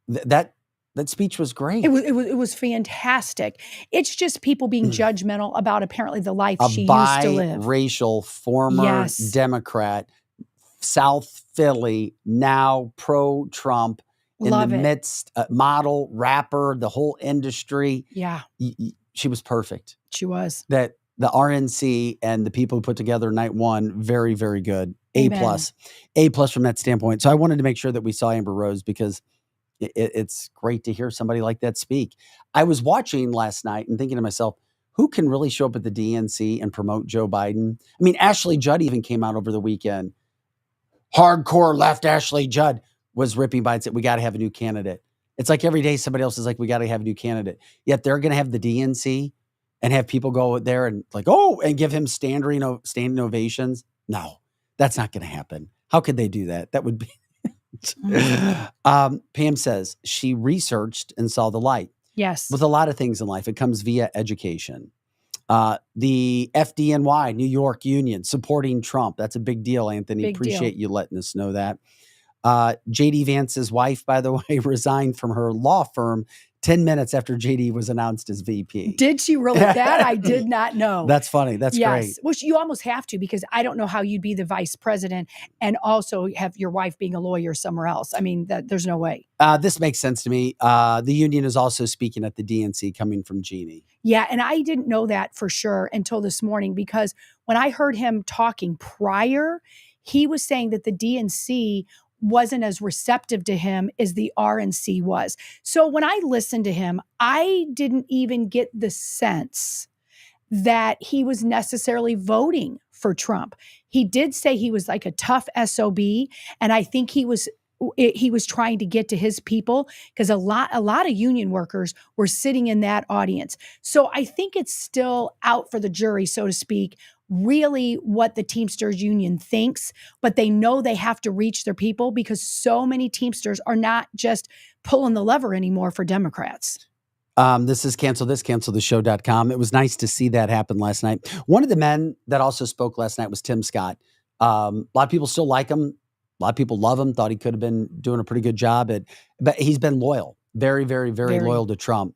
That That speech was great. It was fantastic. It's just people being judgmental about apparently the life A she used to live. biracial former Yes. Democrat, South Philly, now pro-Trump, Love in the it. midst, model, rapper, the whole industry. Yeah, She was perfect. she was. That the RNC and the people who put together night one, very, very good. A+. Amen. A+ from that standpoint. So I wanted to make sure that we saw Amber Rose because it's great to hear somebody like that speak. I was watching last night and thinking to myself, who can really show up at the DNC and promote Joe Biden? I mean, Ashley Judd even came out over the weekend. Hardcore left Ashley Judd was ripping by and said, we got to have a new candidate. It's like every day somebody else is like, we got to have a new candidate. Yet they're going to have the DNC and have people go there and like, oh, and give him standing ovations. No, that's not going to happen. How could they do that? That would be. Pam says she researched and saw the light. Yes. With a lot of things in life, it comes via education. The FDNY, New York Union, supporting Trump. That's a big deal, Anthony. Big Appreciate you letting us know that. JD Vance's wife, by the way, resigned from her law firm 10 minutes after JD was announced as VP. Did she really? That I did not know. That's funny. That's great. Well, you almost have to, because I don't know how you'd be the vice president and also have your wife being a lawyer somewhere else. I mean, there's no way. This makes sense to me. The union is also speaking at the DNC, coming from Jeannie. Yeah, and I didn't know that for sure until this morning, because when I heard him talking prior, he was saying that the DNC wasn't as receptive to him as the RNC was. So when I listened to him, I didn't even get the sense that he was necessarily voting for Trump. He did say he was like a tough SOB, and I think he was trying to get to his people, because a lot of union workers were sitting in that audience. So I think it's still out for the jury, so to speak, really what the Teamsters union thinks, but they know they have to reach their people, because so many Teamsters are not just pulling the lever anymore for Democrats. This is cancelthisshow.com. It was nice to see that happen last night. One of the men that also spoke last night was Tim Scott. A lot of people still like him. A lot of people love him, thought he could have been doing a pretty good job but he's been loyal, very, very, very loyal to Trump.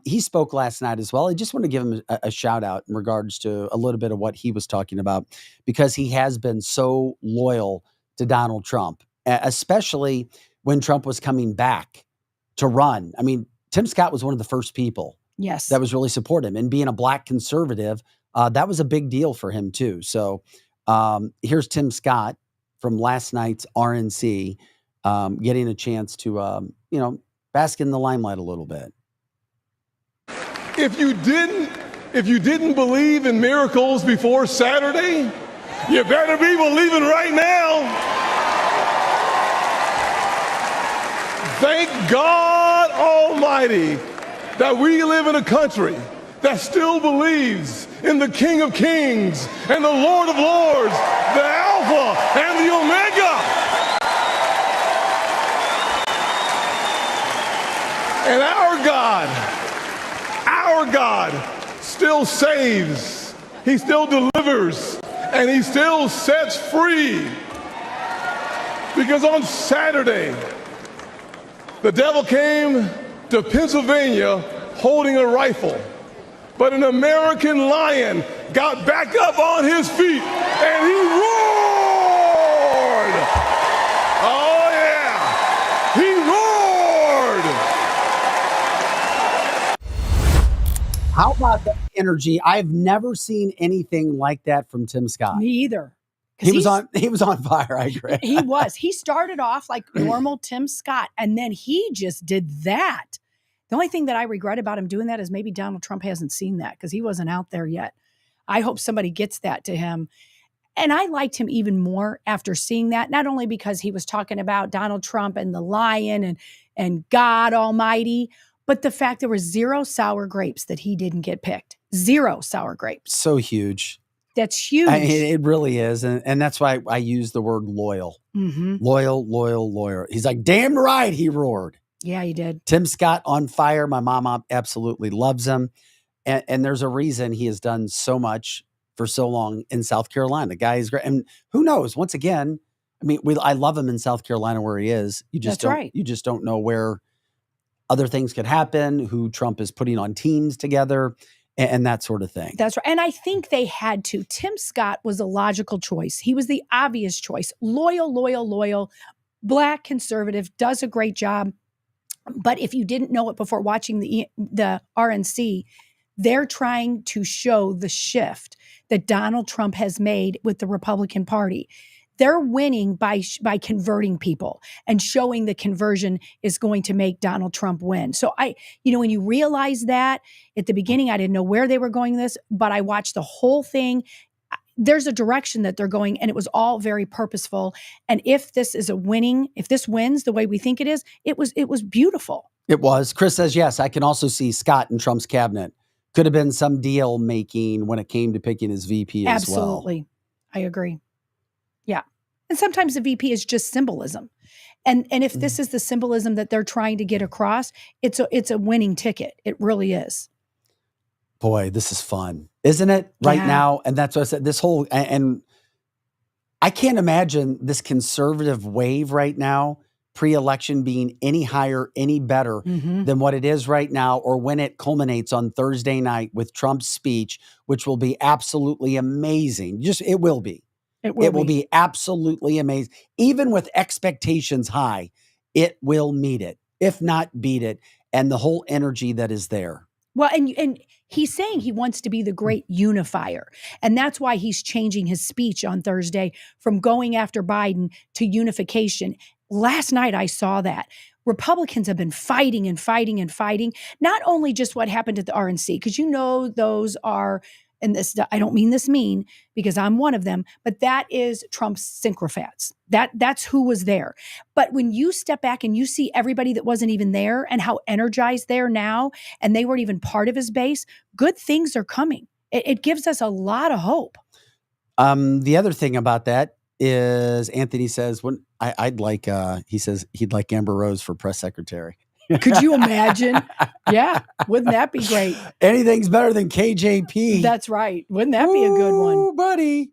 He spoke last night as well. I just want to give him a shout out in regards to a little bit of what he was talking about, because he has been so loyal to Donald Trump, especially when Trump was coming back to run. I mean, Tim Scott was one of the first people that was really supportive, and being a black conservative, that was a big deal for him too. So here's Tim Scott from last night's RNC, getting a chance to, bask in the limelight a little bit. If you didn't believe in miracles before Saturday, you better be believing right now. Thank God Almighty that we live in a country that still believes in the King of Kings and the Lord of Lords, the Alpha and the Omega. And our God still saves, he still delivers, and he still sets free. Because on Saturday, the devil came to Pennsylvania holding a rifle, but an American lion got back up on his feet and he roared. Oh yeah, he roared. How about that energy? I've never seen anything like that from Tim Scott. Me either. He was on fire, I agree. He was. He started off like normal Tim Scott, and then he just did that. The only thing that I regret about him doing that is maybe Donald Trump hasn't seen that, because he wasn't out there yet. I hope somebody gets that to him. And I liked him even more after seeing that, not only because he was talking about Donald Trump and the lion and God Almighty, but the fact there were 0 sour grapes that he didn't get picked. 0 sour grapes. So huge. That's huge. It really is. And that's why I use the word loyal. Mm-hmm. Loyal. He's like, damn right, he roared. Yeah, he did. Tim Scott on fire. My mom absolutely loves him. And there's a reason he has done so much for so long in South Carolina. The guy is great. And who knows? Once again, I mean, I love him in South Carolina where he is. You just don't know where other things could happen, who Trump is putting on teams together, and that sort of thing. That's right. And I think they had to. Tim Scott was a logical choice. He was the obvious choice. Loyal, Black conservative, does a great job. But if you didn't know it before watching the RNC, they're trying to show the shift that Donald Trump has made with the Republican Party. They're winning by converting people and showing the conversion is going to make Donald Trump win. So when you realize that at the beginning, I didn't know where they were going with this, but I watched the whole thing. There's a direction that they're going, and it was all very purposeful. And if this wins the way we think it is, it was beautiful. It was. Chris says, yes, I can also see Scott in Trump's cabinet. Could have been some deal making when it came to picking his VP as well. Absolutely. I agree. Yeah. And sometimes the VP is just symbolism. And if this is the symbolism that they're trying to get across, it's a winning ticket. It really is. Boy, this is fun, isn't it? Right Yeah. now. And that's what I said, this whole, and I can't imagine this conservative wave right now, pre-election, being any higher, any better than what it is right now, or when it culminates on Thursday night with Trump's speech, which will be absolutely amazing. It will be. It will be absolutely amazing. Even with expectations high, it will meet it, if not beat it, and the whole energy that is there. Well, and he's saying he wants to be the great unifier. And that's why he's changing his speech on Thursday from going after Biden to unification. Last night, I saw that. Republicans have been fighting and fighting and fighting, not only just what happened at the RNC, because those are, and this, I don't mean this mean because I'm one of them, but that is Trump's sycophants. That's who was there. But when you step back and you see everybody that wasn't even there and how energized they're now, and they weren't even part of his base, good things are coming. It gives us a lot of hope. The other thing about that is Anthony says, he says he'd like Amber Rose for press secretary. Could you imagine? Yeah. Wouldn't that be great? Anything's better than KJP. That's right. Wouldn't that be a good one? Ooh, buddy.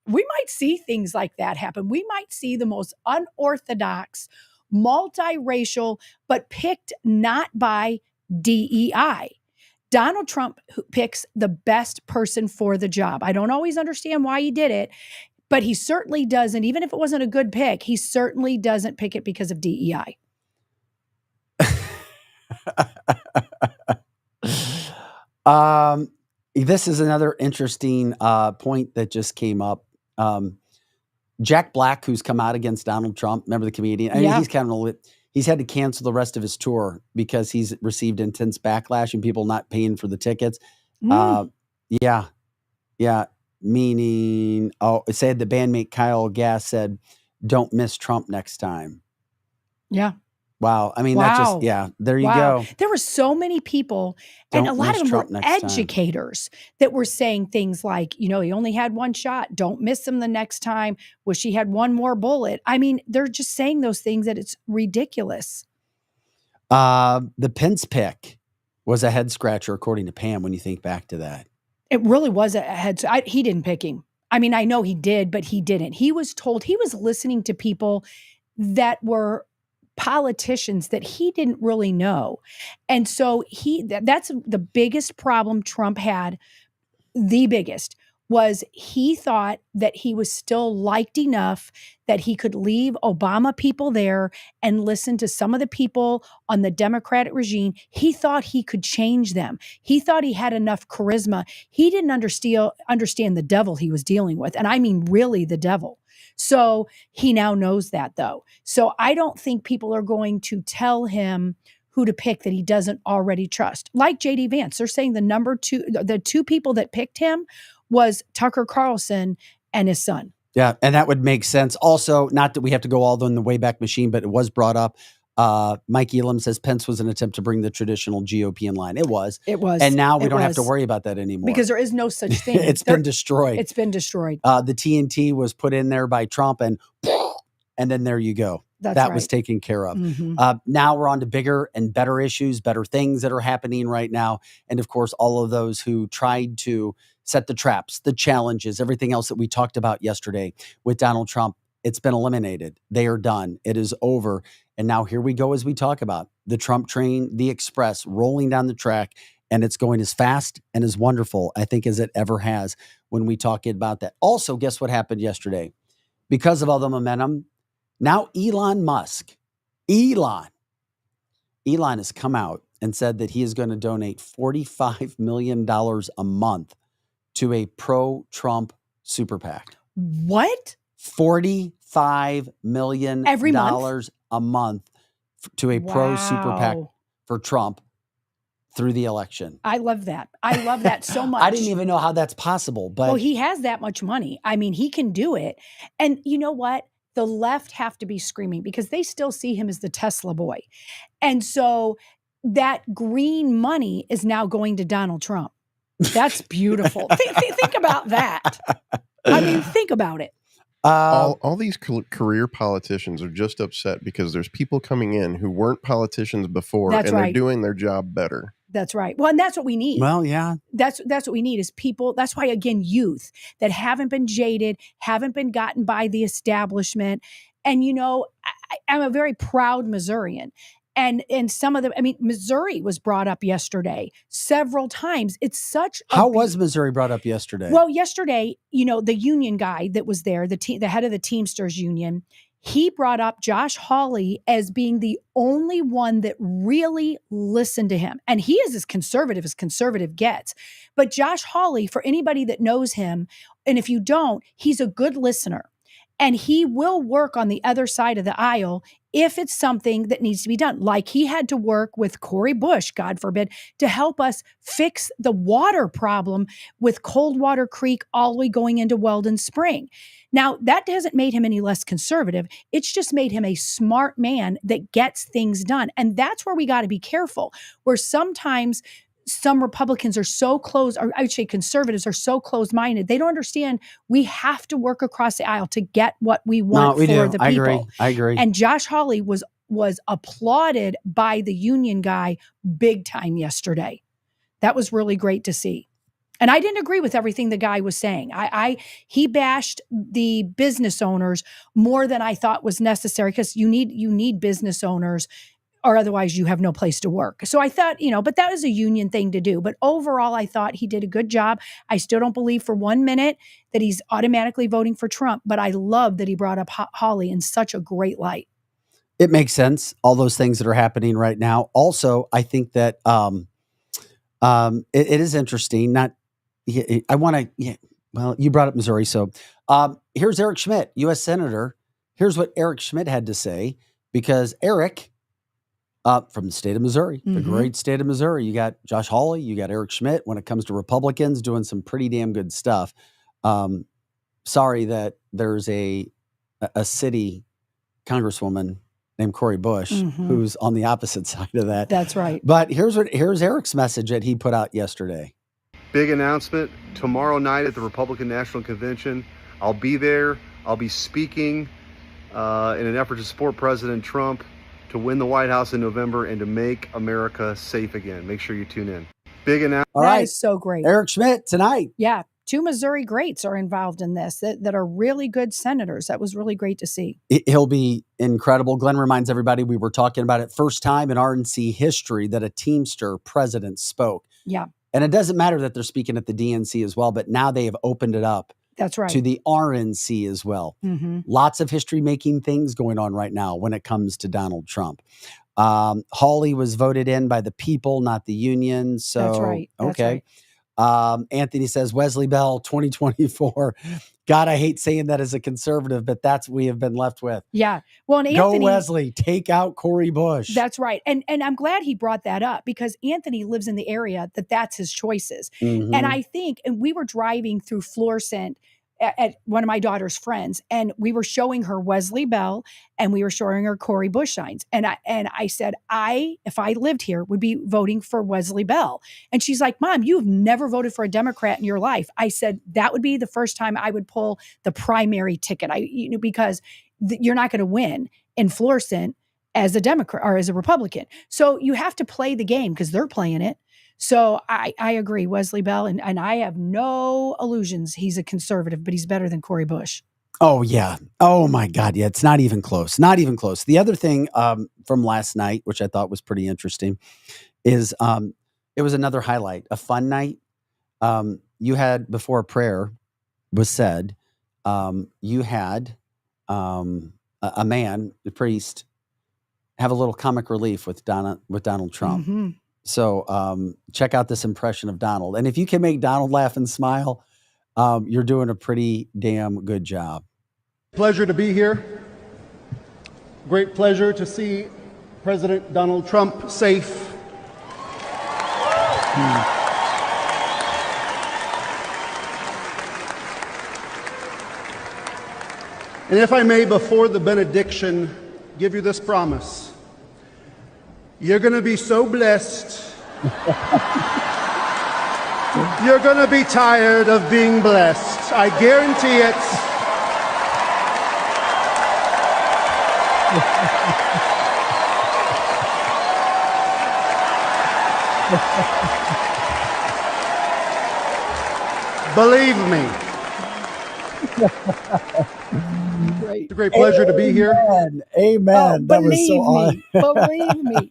We might see things like that happen. We might see the most unorthodox, multiracial, but picked not by DEI. Donald Trump picks the best person for the job. I don't always understand why he did it, but he certainly doesn't. Even if it wasn't a good pick, he certainly doesn't pick it because of DEI. This is another interesting point that just came up. Jack Black, who's come out against Donald Trump, remember the comedian? I mean, he's had to cancel the rest of his tour because he's received intense backlash and people not paying for the tickets. Yeah. Meaning, it said the bandmate Kyle Gass said, "Don't miss Trump next time." Yeah. Wow. I mean, there you go. There were so many people, and a lot of them were educators that were saying things like, he only had one shot. Don't miss him the next time. Wish he had one more bullet. I mean, they're just saying those things that it's ridiculous. The Pence pick was a head scratcher, according to Pam, when you think back to that. It really was a head. He didn't pick him. I mean, I know he did, but he didn't. He was told, he was listening to people that were politicians that he didn't really know. And so that's the biggest problem Trump had. The biggest was he thought that he was still liked enough that he could leave Obama people there and listen to some of the people on the Democratic regime. He thought he could change them. He thought he had enough charisma. He didn't understand the devil he was dealing with. And I mean, really the devil. So he now knows that, though. So I don't think people are going to tell him who to pick that he doesn't already trust. Like J.D. Vance, they're saying the two people that picked him was Tucker Carlson and his son. Yeah, and that would make sense. Also, not that we have to go all in the Wayback Machine, but it was brought up. Mike Elam says Pence was an attempt to bring the traditional GOP in line. It was. And now we don't have to worry about that anymore. Because there is no such thing. It's been destroyed. It's been destroyed. The TNT was put in there by Trump, and then there you go. That was taken care of. Now we're on to bigger and better issues, better things that are happening right now. And of course, all of those who tried to set the traps, the challenges, everything else that we talked about yesterday with Donald Trump It's been eliminated. They are done. It is over. And now here we go as we talk about the Trump train, the express rolling down the track, and it's going as fast and as wonderful, I think, as it ever has when we talk about that. Also, guess what happened yesterday? Because of all the momentum, now Elon has come out and said that he is going to donate $45 million a month to a pro-Trump super PAC. What? $45 million Every month? a month to a pro super PAC for Trump through the election. I love that. I love that so much. I didn't even know how that's possible. But well, he has that much money. I mean, he can do it. And you know what? The left have to be screaming because they still see him as the Tesla boy. And so that green money is now going to Donald Trump. That's beautiful. Think about that. I mean, think about it. All these career politicians are just upset because there's people coming in who weren't politicians before, and they're doing their job better. That's right. Well, and that's what we need. Well, yeah. That's what we need is people. That's why, again, youth that haven't been jaded, haven't been gotten by the establishment. And, you know, I'm a very proud Missourian. And some of them, I mean, Missouri was brought up yesterday several times. It's such a... How was Missouri brought up yesterday? Well, yesterday, you know, the union guy that was there, the head of the Teamsters union, he brought up Josh Hawley as being the only one that really listened to him. And he is as conservative gets. But Josh Hawley, for anybody that knows him, and if you don't, he's a good listener. And he will work on the other side of the aisle if it's something that needs to be done. Like he had to work with Cori Bush, God forbid, to help us fix the water problem with Coldwater Creek all the way going into Weldon Spring. Now, that hasn't made him any less conservative. It's just made him a smart man that gets things done. And that's where we got to be careful, where sometimes some Republicans are so close, or I would say conservatives are so close-minded. They don't understand we have to work across the aisle to get what we want for the people. I agree. And Josh Hawley was applauded by the union guy big time yesterday. That was really great to see. And I didn't agree with everything the guy was saying. He bashed the business owners more than I thought was necessary, because you need business owners, or otherwise you have no place to work. So I thought, you know, but that was a union thing to do. But overall, I thought he did a good job. I still don't believe for 1 minute that he's automatically voting for Trump, but I love that he brought up Hawley in such a great light. It makes sense, all those things that are happening right now. Also, I think that it is interesting. Well, you brought up Missouri. So here's Eric Schmidt, U.S. Senator. Here's what Eric Schmidt had to say, because Eric... from the state of Missouri, the great state of Missouri. You got Josh Hawley, you got Eric Schmidt. When it comes to Republicans, doing some pretty damn good stuff. Sorry that there's a city congresswoman named Cori Bush who's on the opposite side of that. That's right. But here's Eric's message that he put out yesterday. Big announcement tomorrow night at the Republican National Convention. I'll be there. I'll be speaking in an effort to support President Trump to win the White House in November and to make America safe again. Make sure you tune in. Big announcement. All right. That is so great. Eric Schmidt tonight. Yeah. 2 Missouri greats are involved in this that are really good senators. That was really great to see. He'll be incredible. Glenn reminds everybody, we were talking about it, first time in RNC history that a Teamster president spoke. Yeah. And it doesn't matter that they're speaking at the DNC as well, but now they have opened it up. That's right. To the RNC as well. Lots of history-making things going on right now when it comes to Donald Trump. Hawley was voted in by the people, not the union. So, that's right. That's okay. Right. Anthony says, Wesley Bell, 2024. God, I hate saying that as a conservative, but that's what we have been left with. Yeah. Well, and Anthony, go Wesley, take out Cori Bush. That's right. And I'm glad he brought that up, because Anthony lives in the area that's his choices. And I think, and we were driving through Florissant at one of my daughter's friends, and we were showing her Wesley Bell and we were showing her Cori Bush signs. And I said, if I lived here, would be voting for Wesley Bell. And she's like, Mom, you've never voted for a Democrat in your life. I said, that would be the first time I would pull the primary ticket. Because you're not going to win in Florissant as a Democrat or as a Republican. So you have to play the game because they're playing it. So I agree, Wesley Bell, and I have no illusions he's a conservative, but he's better than Cori Bush. Oh, yeah. Oh, my God. Yeah, it's not even close. Not even close. The other thing from last night, which I thought was pretty interesting, is it was another highlight, a fun night. You had, before prayer was said, you had a man, the priest, have a little comic relief with Donald Trump. Mm-hmm. So check out this impression of Donald. And if you can make Donald laugh and smile, you're doing a pretty damn good job. Pleasure to be here. Great pleasure to see President Donald Trump safe. And if I may, before the benediction, give you this promise. You're going to be so blessed. You're going to be tired of being blessed. I guarantee it. Believe me. Great. It's a great pleasure to be here. Amen. Oh, believe me.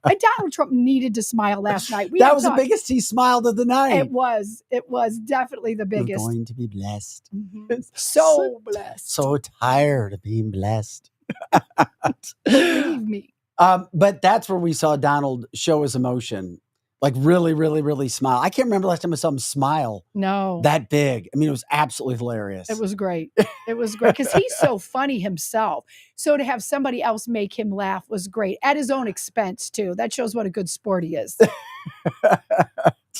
And Donald Trump needed to smile last night. That was the biggest he smiled of the night. It was definitely the You're biggest. going to be blessed. Mm-hmm. So blessed. So tired of being blessed. Believe me. But that's where we saw Donald show his emotion. Like really, really, really smile. I can't remember last time I saw him smile. No. That big. I mean, it was absolutely hilarious. It was great. It was great because he's so funny himself. So to have somebody else make him laugh was great at his own expense too. That shows what a good sport he is. This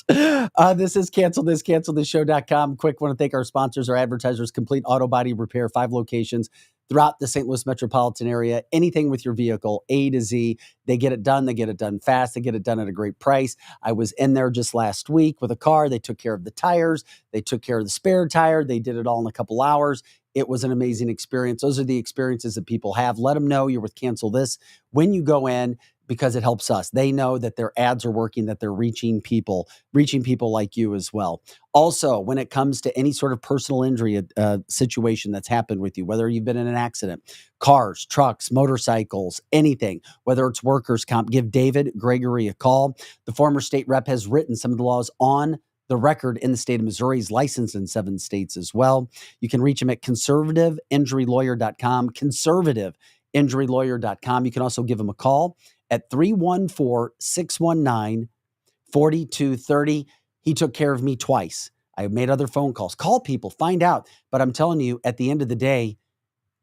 is cancelthisshow.com. Quick, want to thank our sponsors, our advertisers, Complete Auto Body Repair, 5 locations throughout the St. Louis metropolitan area. Anything with your vehicle, A to Z, they get it done. They get it done fast. They get it done at a great price. I was in there just last week with a car. They took care of the tires. They took care of the spare tire. They did it all in a couple hours. It was an amazing experience. Those are the experiences that people have. Let them know you're with Cancel This when you go in, because it helps us. They know that their ads are working, that they're reaching people like you as well. Also, when it comes to any sort of personal injury situation that's happened with you, whether you've been in an accident, cars, trucks, motorcycles, anything, whether it's workers' comp, give David Gregory a call. The former state rep has written some of the laws on the record in the state of Missouri. He's licensed in 7 states as well. You can reach him at conservativeinjurylawyer.com, conservativeinjurylawyer.com. You can also give him a call at 314-619-4230. He took care of me twice. I made other phone calls. Call people, find out. But I'm telling you, at the end of the day,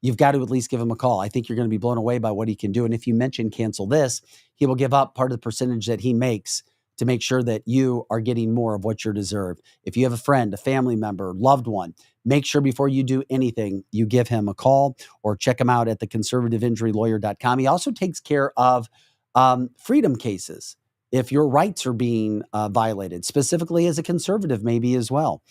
you've got to at least give him a call. I think you're going to be blown away by what he can do. And if you mention Cancel This, he will give up part of the percentage that he makes to make sure that you are getting more of what you're deserved. If you have a friend, a family member, loved one, make sure before you do anything, you give him a call or check him out at the conservativeinjurylawyer.com. He also takes care of freedom cases. If your rights are being violated, specifically as a conservative, maybe as well.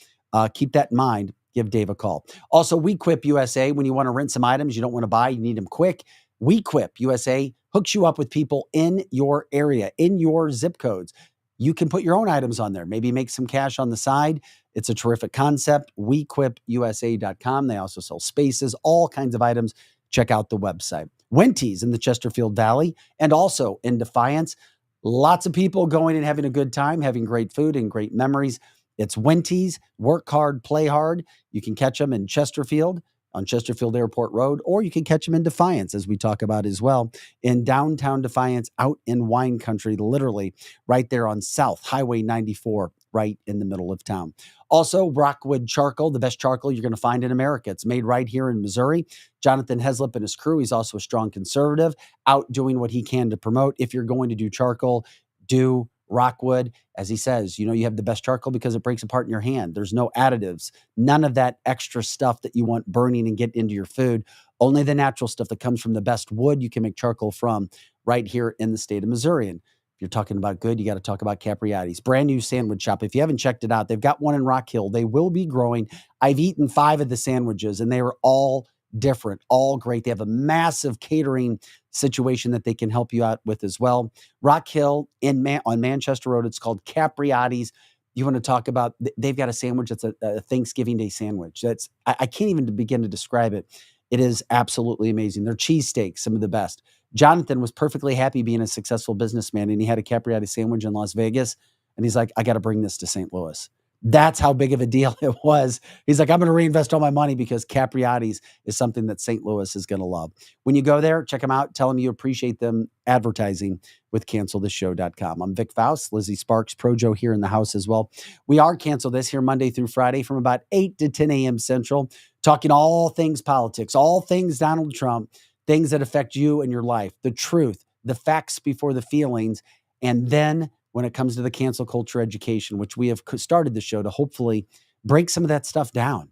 Keep that in mind. Give Dave a call. Also, WeQuip USA, when you want to rent some items you don't want to buy, you need them quick. WeQuip USA hooks you up with people in your area, in your zip codes. You can put your own items on there, maybe make some cash on the side. It's a terrific concept. WeQuipUSA.com. They also sell spaces, all kinds of items. Check out the website. Wenty's in the Chesterfield Valley and also in Defiance. Lots of people going and having a good time, having great food and great memories. It's Wenty's. Work hard, play hard. You can catch them in Chesterfield on Chesterfield Airport Road, or you can catch them in Defiance, as we talk about as well, in downtown Defiance, out in wine country, literally right there on South Highway 94, right in the middle of town. Also, Rockwood Charcoal, the best charcoal you're going to find in America. It's made right here in Missouri. Jonathan Heslip and his crew, he's also a strong conservative, out doing what he can to promote. If you're going to do charcoal, do Rockwood. As he says, you have the best charcoal because it breaks apart in your hand. There's no additives, none of that extra stuff that you want burning and get into your food. Only the natural stuff that comes from the best wood you can make charcoal from right here in the state of Missouri. And if you're talking about good, you got to talk about Capriati's brand new sandwich shop. If you haven't checked it out, they've got one in Rock Hill. They will be growing. I've eaten 5 of the sandwiches and they are all different, all great. They have a massive catering situation that they can help you out with as well. Rock Hill on Manchester Road. It's called Capriati's. You want to talk about, they've got a sandwich that's a Thanksgiving Day sandwich. I can't even begin to describe it. It is absolutely amazing. Their cheesesteaks, some of the best. Jonathan was perfectly happy being a successful businessman, and he had a Capriati sandwich in Las Vegas, and he's like, I got to bring this to St. Louis. That's how big of a deal it was. He's like, I'm going to reinvest all my money because Capriati's is something that St. Louis is going to love. When you go there, check them out. Tell them you appreciate them advertising with cancelthisshow.com. I'm Vic Faust, Lizzie Sparks, Projo here in the house as well. We are Cancel This here Monday through Friday from about 8 to 10 a.m. Central, talking all things politics, all things Donald Trump, things that affect you and your life, the truth, the facts before the feelings, and then when it comes to the cancel culture education, which we have started the show to hopefully break some of that stuff down.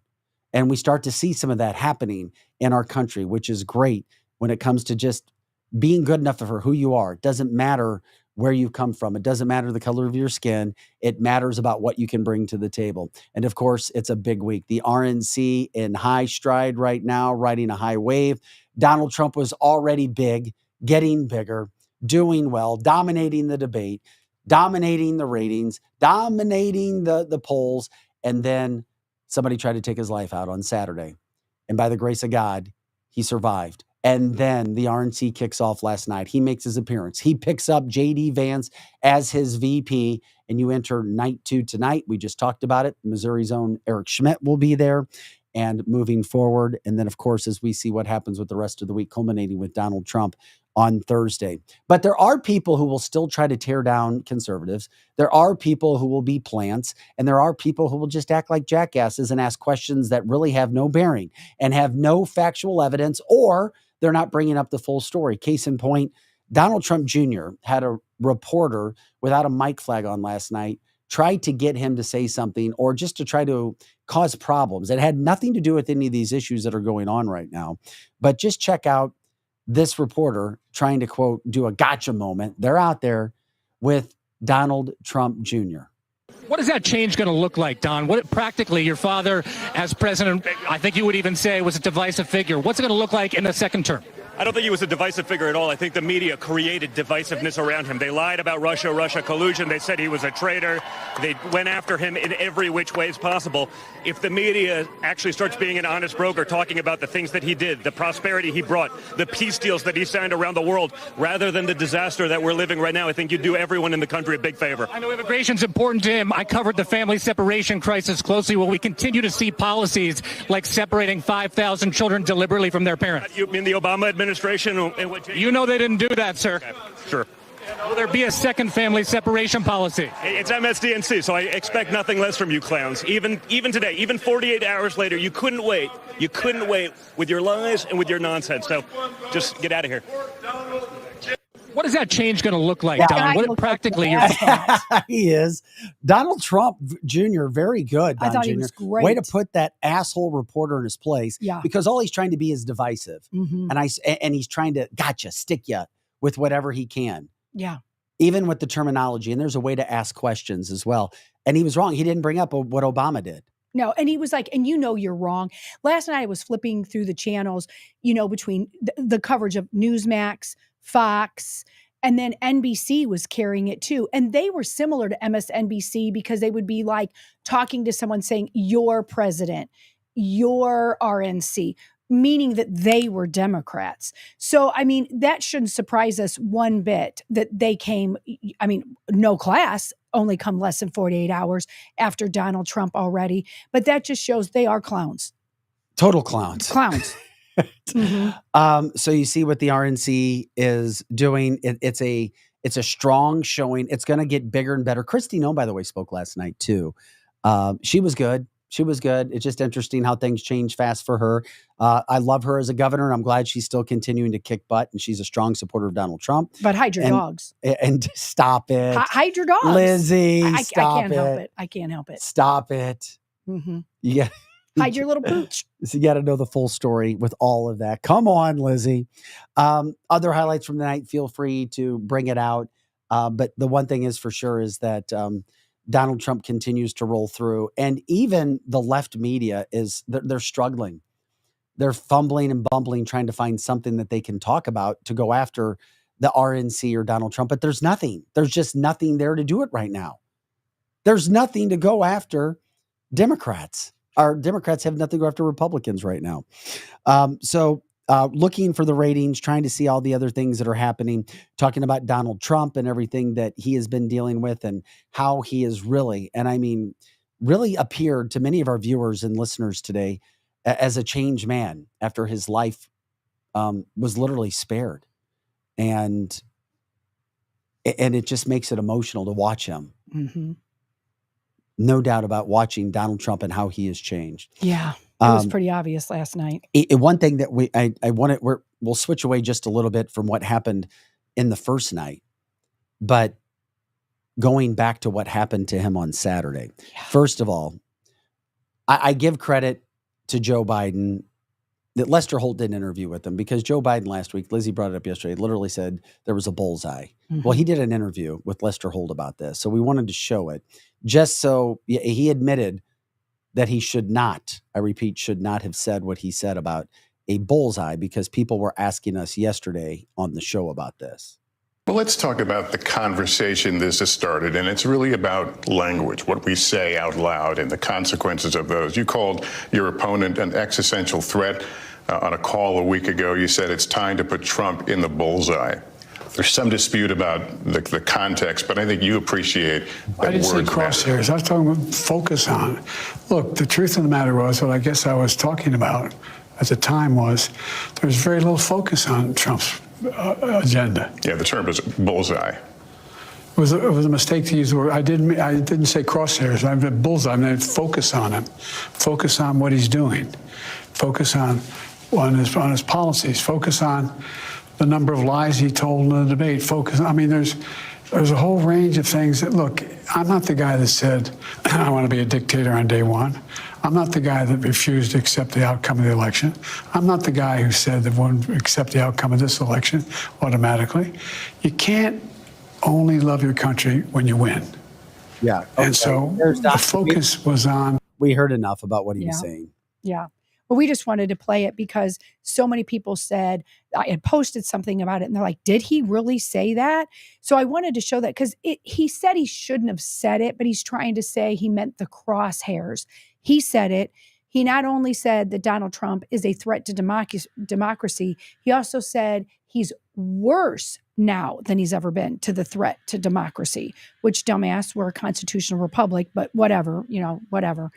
And we start to see some of that happening in our country, which is great when it comes to just being good enough for who you are. It doesn't matter where you come from. It doesn't matter the color of your skin. It matters about what you can bring to the table. And of course, it's a big week. The RNC in high stride right now, riding a high wave. Donald Trump was already big, getting bigger, doing well, dominating the debate, dominating the ratings, dominating the polls. And then somebody tried to take his life out on Saturday. And by the grace of God, he survived. And then the RNC kicks off last night. He makes his appearance. He picks up J.D. Vance as his VP, and you enter night 2 tonight. We just talked about it. Missouri's own Eric Schmidt will be there. And moving forward, and then, of course, as we see what happens with the rest of the week, culminating with Donald Trump on Thursday. But there are people who will still try to tear down conservatives. There are people who will be plants, and there are people who will just act like jackasses and ask questions that really have no bearing and have no factual evidence, or they're not bringing up the full story. Case in point, Donald Trump Jr. had a reporter without a mic flag on last night, tried to get him to say something or just to try to cause problems. It had nothing to do with any of these issues that are going on right now. But just check out this reporter trying to, quote, do a gotcha moment. They're out there with Donald Trump Jr. What is that change going to look like, Don? What practically, your father as president, I think you would even say, was a divisive figure. What's it going to look like in the second term? I don't think he was a divisive figure at all. I think the media created divisiveness around him. They lied about Russia collusion. They said he was a traitor. They went after him in every which way possible. If the media actually starts being an honest broker, talking about the things that he did, the prosperity he brought, the peace deals that he signed around the world, rather than the disaster that we're living right now, I think you'd do everyone in the country a big favor. I know immigration's important to him. I covered the family separation crisis closely. Will we continue to see policies like separating 5,000 children deliberately from their parents? You mean the Obama administration? You know they didn't do that, sir. Okay, sure. Will there be a second family separation policy? It's MSDNC, so I expect nothing less from you clowns. Even today, even 48 hours later, you couldn't wait. You couldn't wait with your lies and with your nonsense. So just get out of here. What is that change going to look like, Don? What practically? He is. Donald Trump Jr., very good, Don I thought Jr. he was great. Way to put that asshole reporter in his place. Yeah. Because all he's trying to be is divisive. Mm-hmm. And he's trying to stick you with whatever he can. Yeah. Even with the terminology. And there's a way to ask questions as well. And he was wrong. He didn't bring up what Obama did. No, and he was like, and you know you're wrong. Last night I was flipping through the channels, between the coverage of Newsmax, Fox, and then NBC was carrying it too. And they were similar to MSNBC because they would be like talking to someone saying, your president, your RNC, meaning that they were Democrats. So, I mean, that shouldn't surprise us one bit that they came, no class, only come less than 48 hours after Donald Trump already. But that just shows they are clowns. Total clowns. Clowns. Mm-hmm. So you see what the RNC is doing. It's a strong showing. It's going to get bigger and better. Kristi Noem, by the way, spoke last night too. She was good. It's just interesting how things change fast for her. I love her as a governor, and I'm glad she's still continuing to kick butt, and she's a strong supporter of Donald Trump. But hide your dogs. And stop it. Hide your dogs. Lizzie, I can't help it. I can't help it. Stop it. Mm-hmm. Yeah. Hide your little pooch. So you got to know the full story with all of that. Come on, Lizzie. Other highlights from the night, feel free to bring it out. But the one thing is for sure is that Donald Trump continues to roll through. And even the left media they're struggling. They're fumbling and bumbling, trying to find something that they can talk about to go after the RNC or Donald Trump. But there's nothing. There's just nothing there to do it right now. There's nothing to go after Democrats. Our Democrats have nothing to go after Republicans right now. So looking for the ratings, trying to see all the other things that are happening, talking about Donald Trump and everything that he has been dealing with and how he is really, and I mean, really appeared to many of our viewers and listeners today as a changed man after his life was literally spared. And it just makes it emotional to watch him. Mm-hmm. No doubt about watching Donald Trump and how he has changed. Yeah, it was pretty obvious last night. One thing that I wanted, we'll switch away just a little bit from what happened in the first night, but going back to what happened to him on Saturday. Yeah. First of all, I give credit to Joe Biden that Lester Holt did an interview with him, because Joe Biden last week, Lizzie brought it up yesterday, literally said there was a bullseye. Mm-hmm. Well, he did an interview with Lester Holt about this. So we wanted to show it just so he admitted that he should not, I repeat, should not have said what he said about a bullseye, because people were asking us yesterday on the show about this. Well, let's talk about the conversation this has started, and it's really about language, what we say out loud and the consequences of those. You called your opponent an existential threat on a call a week ago. You said it's time to put Trump in the bullseye. There's some dispute about the context, but I think you appreciate that. I didn't say crosshairs. I was talking about focus on. Look, the truth of the matter was, what I guess I was talking about at the time was, there was very little focus on Trump's agenda. Yeah, the term is bullseye. It was a mistake to use the word. I didn't say crosshairs. I meant bullseye. I meant focus on him. Focus on what he's doing. Focus on his policies. Focus on the number of lies he told in the debate. Focus. I mean, there's a whole range of things that, look, I'm not the guy that said I want to be a dictator on day one. I'm not the guy that refused to accept the outcome of the election. I'm not the guy who said that won't accept the outcome of this election automatically. You can't only love your country when you win. Yeah. Okay. And so the focus was on. We heard enough about what he was saying. Yeah. But we just wanted to play it because so many people said, I had posted something about it and they're like, did he really say that? So I wanted to show that, because he said he shouldn't have said it, but he's trying to say he meant the crosshairs. He said it. He not only said that Donald Trump is a threat to democracy, he also said he's worse now than he's ever been to the threat to democracy, which, dumbass, we're a constitutional republic, but whatever, whatever.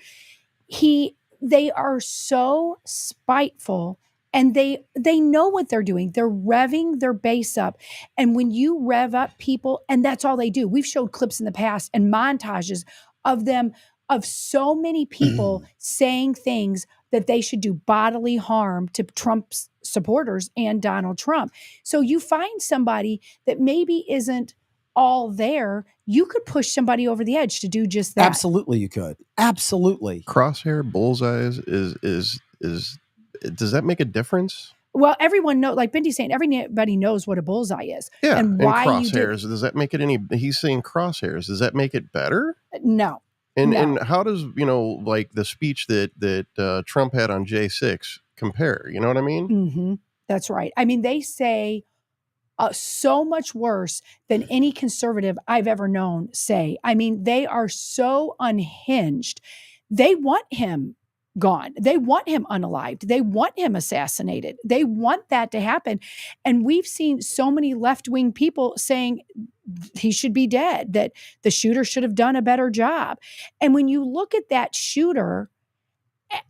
They are so spiteful, and they know what they're doing. They're revving their base up. And when you rev up people, and that's all they do. We've showed clips in the past and montages of them, of so many people saying things that they should do bodily harm to Trump's supporters and Donald Trump. So you find somebody that maybe isn't all there, you could push somebody over the edge to do just that. Absolutely, you could. Absolutely. Crosshair, bullseyes is does that make a difference? Well, everyone knows, like Bindy's saying, everybody knows what a bullseye is. Yeah, and why crosshairs. Does that make it any? He's saying crosshairs. Does that make it better? No. And how does like the speech that Trump had on J6 compare? You know what I mean? Mm-hmm. That's right. I mean, they say so much worse than any conservative I've ever known say. I mean, they are so unhinged. They want him gone. They want him unalived. They want him assassinated. They want that to happen. And we've seen so many left-wing people saying he should be dead, that the shooter should have done a better job. And when you look at that shooter,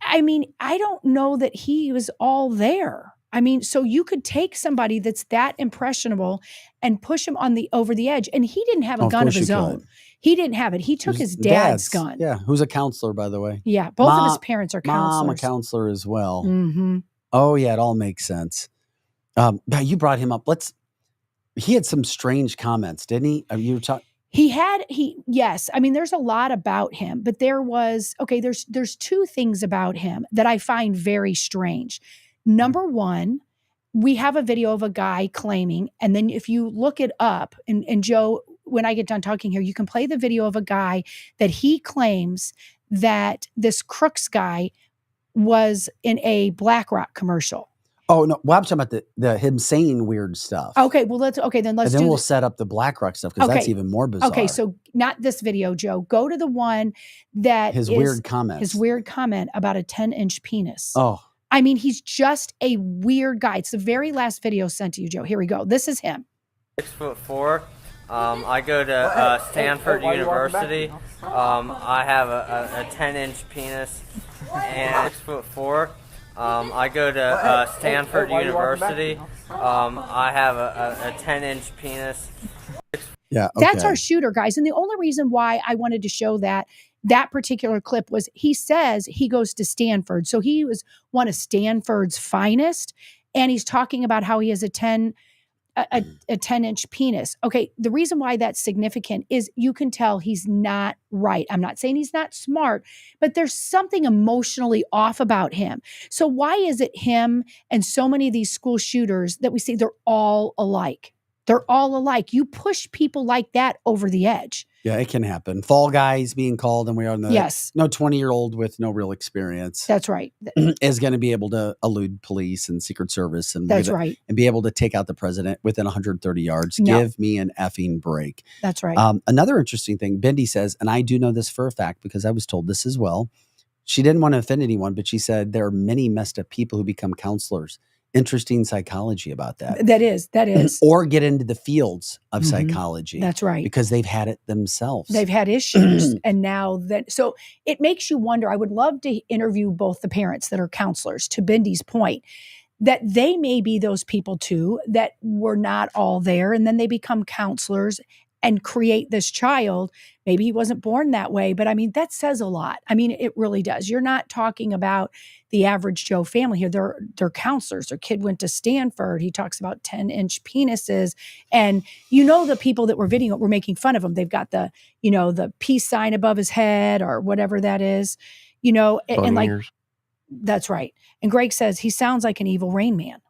I mean, I don't know that he was all there. I mean, so you could take somebody that's that impressionable and push him over the edge. And he didn't have a gun of his own. He didn't have it. He took his dad's gun. Yeah, who's a counselor, by the way. Yeah, both of his parents are counselors. Mom, a counselor as well. Mm-hmm. Oh, yeah, it all makes sense. You brought him up. He had some strange comments, didn't he? You were talking. Yes. I mean, there's a lot about him, but there's two things about him that I find very strange. Number one, we have a video of a guy claiming, and then if you look it up, and Joe, when I get done talking here, you can play the video of a guy that he claims that this Crooks guy was in a BlackRock commercial. Oh no, well, I'm talking about the him saying weird stuff. Okay, well let's And then we'll set up the BlackRock stuff because that's even more bizarre. Okay, so not this video, Joe. Go to the one that his weird comments. His weird comment about a 10-inch penis. Oh. I mean, he's just a weird guy. It's the very last video sent to you, Joe. Here we go. This is him. 6'4". I go to Stanford University. I have a 10-inch penis and 6'4". I go to Stanford University. I have a 10-inch penis. Yeah, okay. That's our shooter, guys. And the only reason why I wanted to show that particular clip was he says he goes to Stanford. So he was one of Stanford's finest. And he's talking about how he has a 10-inch penis. Okay, the reason why that's significant is you can tell he's not right. I'm not saying he's not smart, but there's something emotionally off about him. So why is it him and so many of these school shooters that we see, they're all alike? They're all alike. You push people like that over the edge. Yeah, it can happen. Fall guys being called, and we are no 20-year-old with no real experience. That's right. Is going to be able to elude police and Secret Service and that's right, and be able to take out the president within 130 yards. No. Give me an effing break. That's right. Another interesting thing, Bindi says, and I do know this for a fact because I was told this as well. She didn't want to offend anyone, but she said there are many messed up people who become counselors. Interesting psychology about that. That is. Or get into the fields of psychology. That's right. Because they've had it themselves. They've had issues. And now that, so it makes you wonder. I would love to interview both the parents that are counselors, to Bindi's point, that they may be those people too, that were not all there. And then they become counselors and create this child. Maybe he wasn't born that way, but I mean, that says a lot. I mean, it really does. You're not talking about the average Joe family here. They're counselors. Their kid went to Stanford. He talks about 10-inch penises. And the people that were videoing it were making fun of him. They've got the peace sign above his head or whatever that is, and like, that's right. And Greg says he sounds like an evil Rain Man.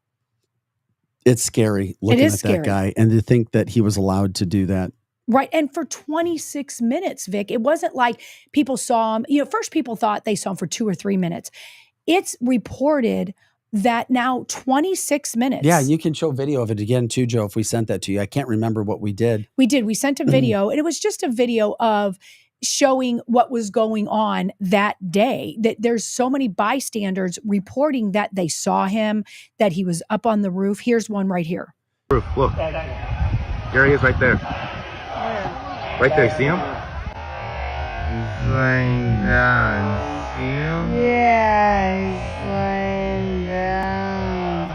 It's scary looking at that guy and to think that he was allowed to do that. Right. And for 26 minutes, Vic, it wasn't like people saw him. First people thought they saw him for 2 or 3 minutes. It's reported that now 26 minutes. Yeah, you can show video of it again too, Joe, if we sent that to you. I can't remember what we did. We did. We sent a video, and it was just a video of showing what was going on that day. That there's so many bystanders reporting that they saw him, that he was up on the roof. Here's one right here. Roof, look. There he is right there. Right there, see him? He's laying down. See him? Yeah, he's laying down.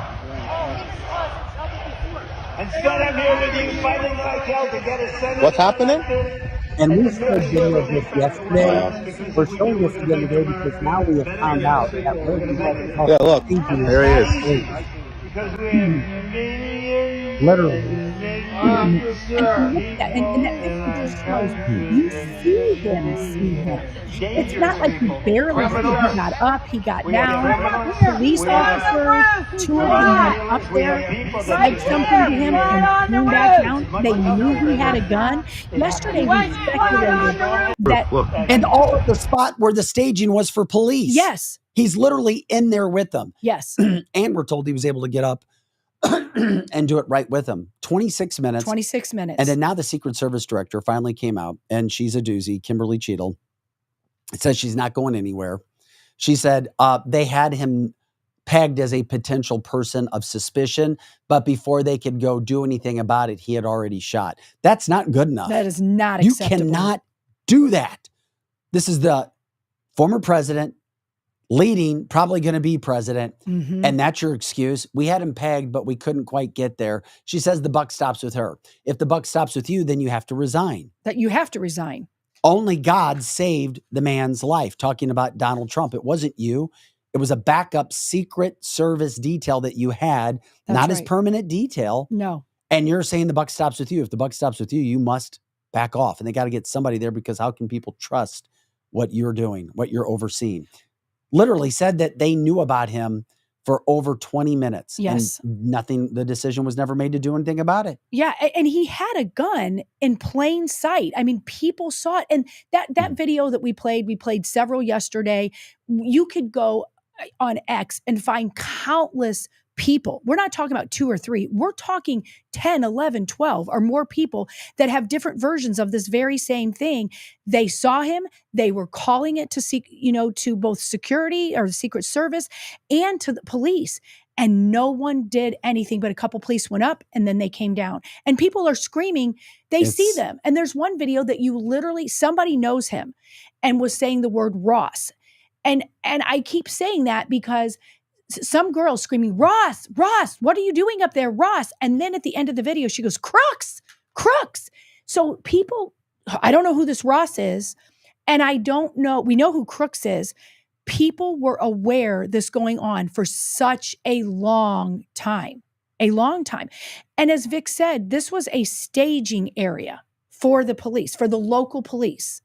Instead, I'm here with you fighting like hell to get a Senate. What's happening? And we showed video of this yesterday. We're showing this again today because now we have found out that yeah, look, there he is. Because we have literally. And that picture just shows you see him. It's not like he barely he got up, he got down. Police officers, 2 of them went up there, said something to him, and came back down. They knew he had a gun. Yesterday we speculated that, and all of the spot where the staging was for police. Yes. He's literally in there with them. Yes. And we're told he was able to get up and do it right with him. 26 minutes. 26 minutes. And then now the Secret Service director finally came out, and she's a doozy, Kimberly Cheadle. It says she's not going anywhere. She said they had him pegged as a potential person of suspicion, but before they could go do anything about it, he had already shot. That's not good enough. That is not acceptable. You cannot do that. This is the former president leading, probably going to be president, and that's your excuse. We had him pegged, but we couldn't quite get there. She says the buck stops with her. If the buck stops with you, then you have to resign. That you have to resign. Only God saved the man's life. Talking about Donald Trump. It wasn't you. It was a backup Secret Service detail that you had, not his permanent detail. No. And you're saying the buck stops with you. If the buck stops with you, you must back off. And they got to get somebody there, because how can people trust what you're doing, what you're overseeing? Literally said that they knew about him for over 20 minutes. Yes. And nothing, the decision was never made to do anything about it. Yeah. And he had a gun in plain sight. I mean, people saw it. And that video that we played several yesterday. You could go on X and find countless people. We're not talking about 2 or 3. We're talking 10, 11, 12 or more people that have different versions of this very same thing. They saw him. They were calling it to both security or the Secret Service and to the police. And no one did anything, but a couple police went up and then they came down. And people are screaming, they see them. And there's one video that somebody knows him and was saying the word Ross. And I keep saying that because some girl screaming, Ross, what are you doing up there, Ross? And then at the end of the video, she goes, Crooks. So people, I don't know who this Ross is. And I don't know, we know who Crooks is. People were aware this going on for such a long time. And as Vic said, this was a staging area for the police, for the local police.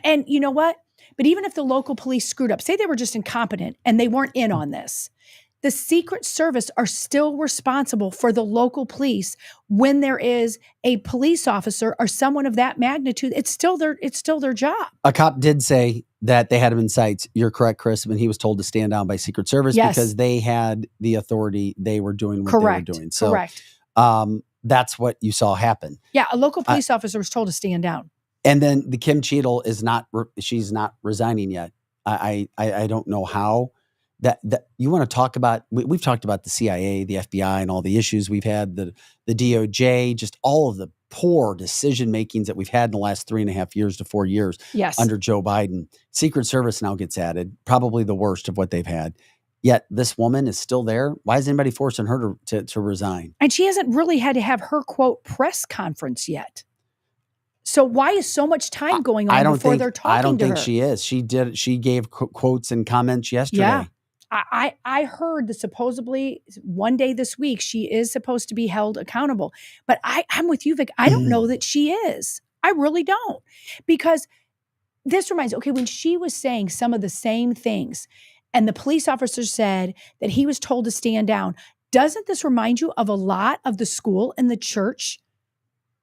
And you know what? But even if the local police screwed up, say they were just incompetent and they weren't in on this, the Secret Service are still responsible for the local police when there is a police officer or someone of that magnitude. It's still their job. A cop did say that they had him in sights. You're correct, Chris. When he was told to stand down by Secret Service because they had the authority. They were doing what they were doing. So, correct. That's what you saw happen. Yeah, a local police officer was told to stand down. And then the Kim Cheadle she's not resigning yet. I don't know how. That you want to talk about, we've talked about the CIA, the FBI, and all the issues we've had, the DOJ, just all of the poor decision makings that we've had in the last 3.5 years to 4 years under Joe Biden. Secret Service now gets added, probably the worst of what they've had. Yet this woman is still there. Why is anybody forcing her to resign? And she hasn't really had to have her, quote, press conference yet. So why is so much time going on before they're talking to her? I don't think she is. She gave quotes and comments yesterday. Yeah. I heard that supposedly one day this week, she is supposed to be held accountable. But I'm with you, Vic. I don't know that she is. I really don't. Because this reminds me, okay, when she was saying some of the same things and the police officer said that he was told to stand down, doesn't this remind you of a lot of the school and the church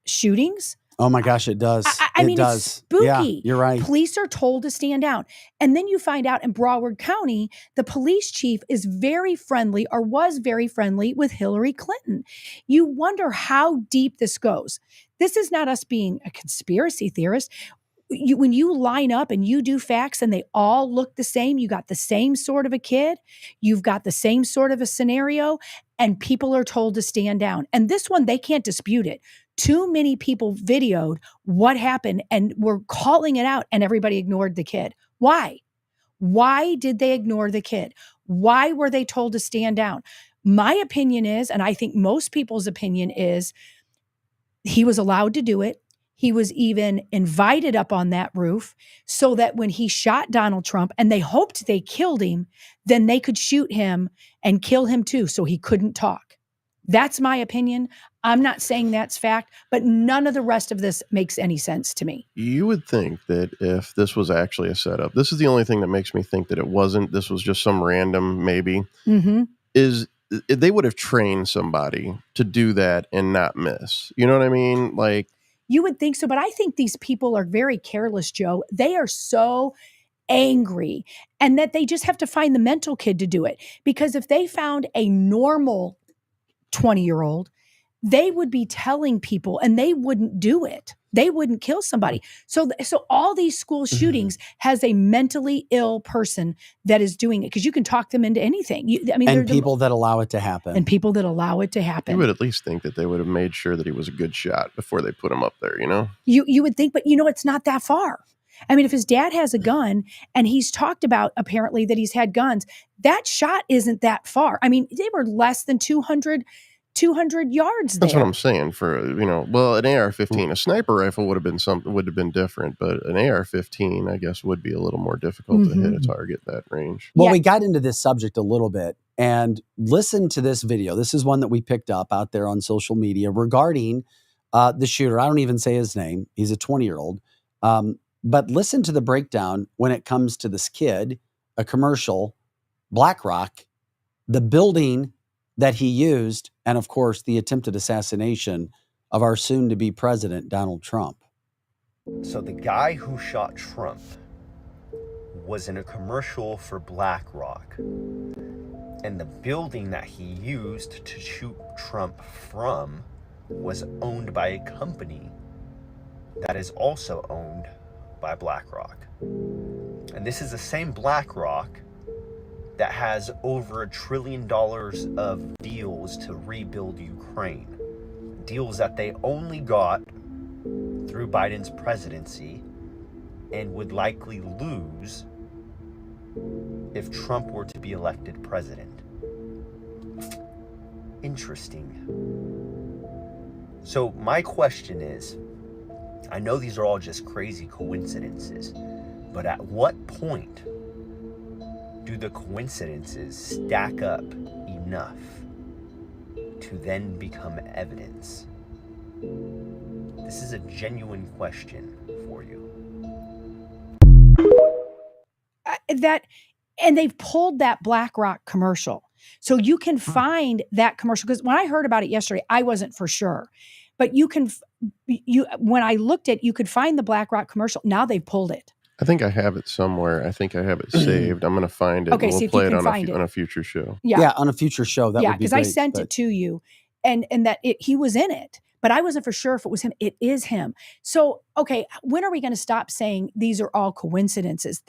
shootings? Oh my gosh, it does. I mean, does. It's spooky. Yeah, you're right. Police are told to stand down. And then you find out in Broward County, the police chief is very friendly or was very friendly with Hillary Clinton. You wonder how deep this goes. This is not us being a conspiracy theorist. When you line up and you do facts and they all look the same, you got the same sort of a kid, you've got the same sort of a scenario, and people are told to stand down. And this one, they can't dispute it. Too many people videoed what happened and were calling it out, and everybody ignored the kid. Why? Why did they ignore the kid? Why were they told to stand down? My opinion is, and I think most people's opinion is, he was allowed to do it. He was even invited up on that roof so that when he shot Donald Trump and they hoped they killed him, then they could shoot him and kill him too, so he couldn't talk. That's my opinion. I'm not saying that's fact, but none of the rest of this makes any sense to me. You would think that if this was actually a setup, this is the only thing that makes me think that it wasn't, this was just some random maybe, is they would have trained somebody to do that and not miss. You know what I mean? Like, you would think so, but I think these people are very careless, Joe. They are so angry and that they just have to find the mental kid to do it. Because if they found a normal 20-year-old, they would be telling people and they wouldn't do it. They wouldn't kill somebody. So all these school shootings has a mentally ill person that is doing it because you can talk them into anything. And people that allow it to happen. And people that allow it to happen. You would at least think that they would have made sure that he was a good shot before they put him up there, you know? You would think, but it's not that far. I mean, if his dad has a gun and he's talked about apparently that he's had guns, that shot isn't that far. I mean, they were less than 200 yards there. That's what I'm saying. For an AR-15, a sniper rifle would have been different, but an AR-15, I guess, would be a little more difficult to hit a target that range. Well, we got into this subject a little bit, and listen to this video. This is one that we picked up out there on social media regarding the shooter. I don't even say his name. He's a 20-year-old. But listen to the breakdown when it comes to this kid, a commercial, BlackRock, the building that he used, and of course, the attempted assassination of our soon-to-be president, Donald Trump. So the guy who shot Trump was in a commercial for BlackRock. And the building that he used to shoot Trump from was owned by a company that is also owned by BlackRock. And this is the same BlackRock that has over $1 trillion of deals to rebuild Ukraine. Deals that they only got through Biden's presidency and would likely lose if Trump were to be elected president. Interesting. So my question is, I know these are all just crazy coincidences, but at what point do the coincidences stack up enough to then become evidence? This is a genuine question for you. And they've pulled that BlackRock commercial. So you can find that commercial, because when I heard about it yesterday, I wasn't for sure. But when I looked at, you could find the BlackRock commercial. Now they've pulled it. I think I have it somewhere. I think I have it saved. I'm going to find it. Okay, and see we'll if play you it can find it on a future show. Yeah, on a future show. That would be because great. I sent it to you, and that he was in it, but I wasn't for sure if it was him. It is him. So, okay, when are we going to stop saying these are all coincidences?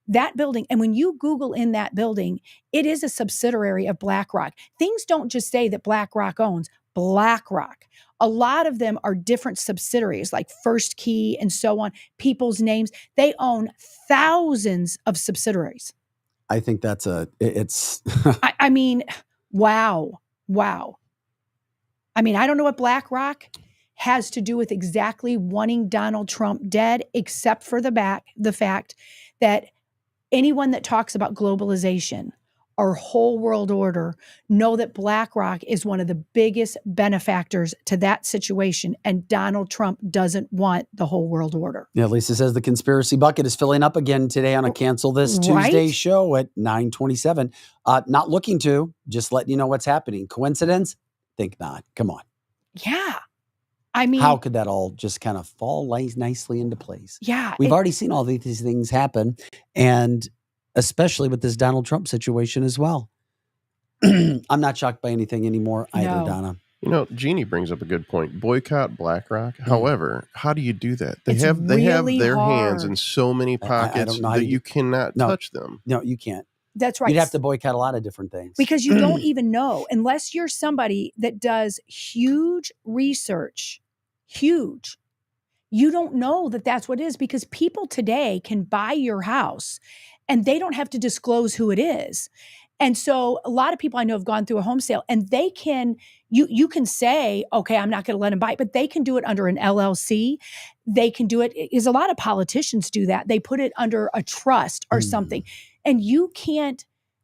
That building, and when you Google in that building, it is a subsidiary of BlackRock. Things don't just say that BlackRock owns BlackRock. A lot of them are different subsidiaries like First Key and so on, people's names. They own thousands of subsidiaries. I think that's it's. I mean, wow. I mean, I don't know what BlackRock has to do with exactly wanting Donald Trump dead, except for the fact that anyone that talks about globalization or whole world order know that BlackRock is one of the biggest benefactors to that situation, and Donald Trump doesn't want the whole world order. Yeah, Lisa says the conspiracy bucket is filling up again today on a Cancel This Tuesday show at 9:27. Not looking to, just letting you know what's happening. Coincidence? Think not. Come on. Yeah. I mean, how could that all just kind of fall nicely into place? Yeah. We've already seen all these things happen, and especially with this Donald Trump situation as well. I'm not shocked by anything anymore either, Donna. You know, Jeannie brings up a good point. Boycott BlackRock. However, how do you do that? They It's have really their hard. hands in so many pockets I don't know how that you cannot touch them. No, you can't. That's right. You'd have to boycott a lot of different things. Because you don't even know, unless you're somebody that does huge research, you don't know that that's what it is, because people today can buy your house and they don't have to disclose who it is. And so a lot of people I know have gone through a home sale, and they can, you can say, okay, I'm not going to let them buy it, but they can do it under an LLC. They can do it, is a lot of politicians do that. They put it under a trust or something, and you can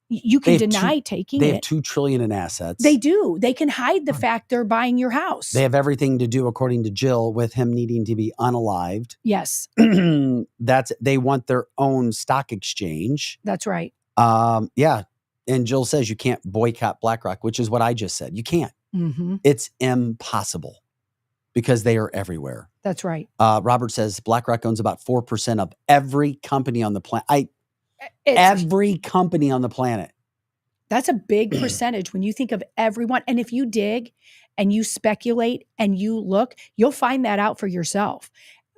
deny taking it. They have $2 trillion in assets. They do. They can hide the fact they're buying your house. They have everything to do, according to Jill, with him needing to be unalived. Yes. They want their own stock exchange. That's right. Yeah. And Jill says you can't boycott BlackRock, which is what I just said. You can't. Mm-hmm. It's impossible because they are everywhere. That's right. Robert says BlackRock owns about 4% of every company on the planet. Every company on the planet. That's a big percentage when you think of everyone. And if you dig and you speculate and you look, you'll find that out for yourself.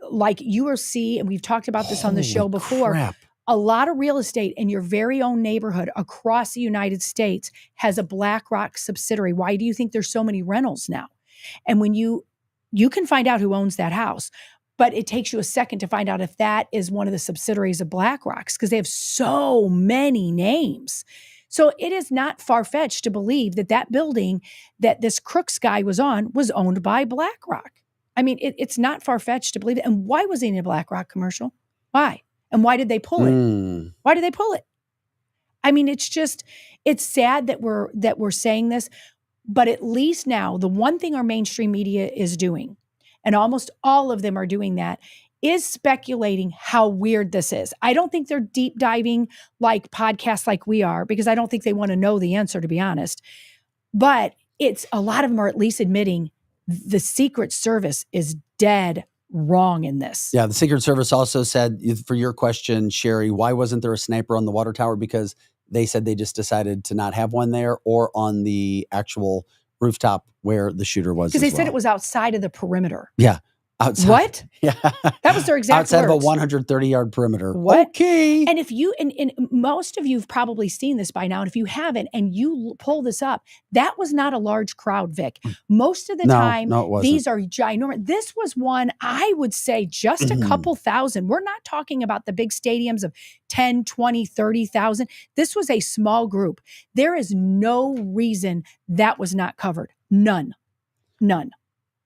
Like you will see, and we've talked about this on the show before, crap. A lot of real estate in your very own neighborhood across the United States has a BlackRock subsidiary. Why do you think there's so many rentals now? And when you can find out who owns that house, but it takes you a second to find out if that is one of the subsidiaries of BlackRock's, because they have so many names. So it is not far-fetched to believe that that building that this Crooks guy was on was owned by BlackRock. I mean, it's not far-fetched to believe it. And why was he in a BlackRock commercial? Why? And why did they pull it? Why did they pull it? I mean, it's sad that we're saying this, but at least now the one thing our mainstream media is doing, and almost all of them are doing that, is speculating how weird this is. I don't think they're deep diving like podcasts like we are, because I don't think they want to know the answer, to be honest. But it's a lot of them are at least admitting the Secret Service is dead wrong in this. Yeah, the Secret Service also said, for your question, Sherry, why wasn't there a sniper on the water tower? Because they said they just decided to not have one there or on the actual rooftop where the shooter was. Because they said it was outside of the perimeter. Yeah. Outside. What? Yeah. That was their exact outside words. of a 130-yard perimeter. What? Okay. And if you, and most of you have probably seen this by now, and if you haven't, and you pull this up, that was not a large crowd, Vic. Most of the time, it wasn't. these are ginormous. This was one, I would say, just a couple thousand. We're not talking about the big stadiums of 10, 20, 30,000. This was a small group. There is no reason that was not covered. None.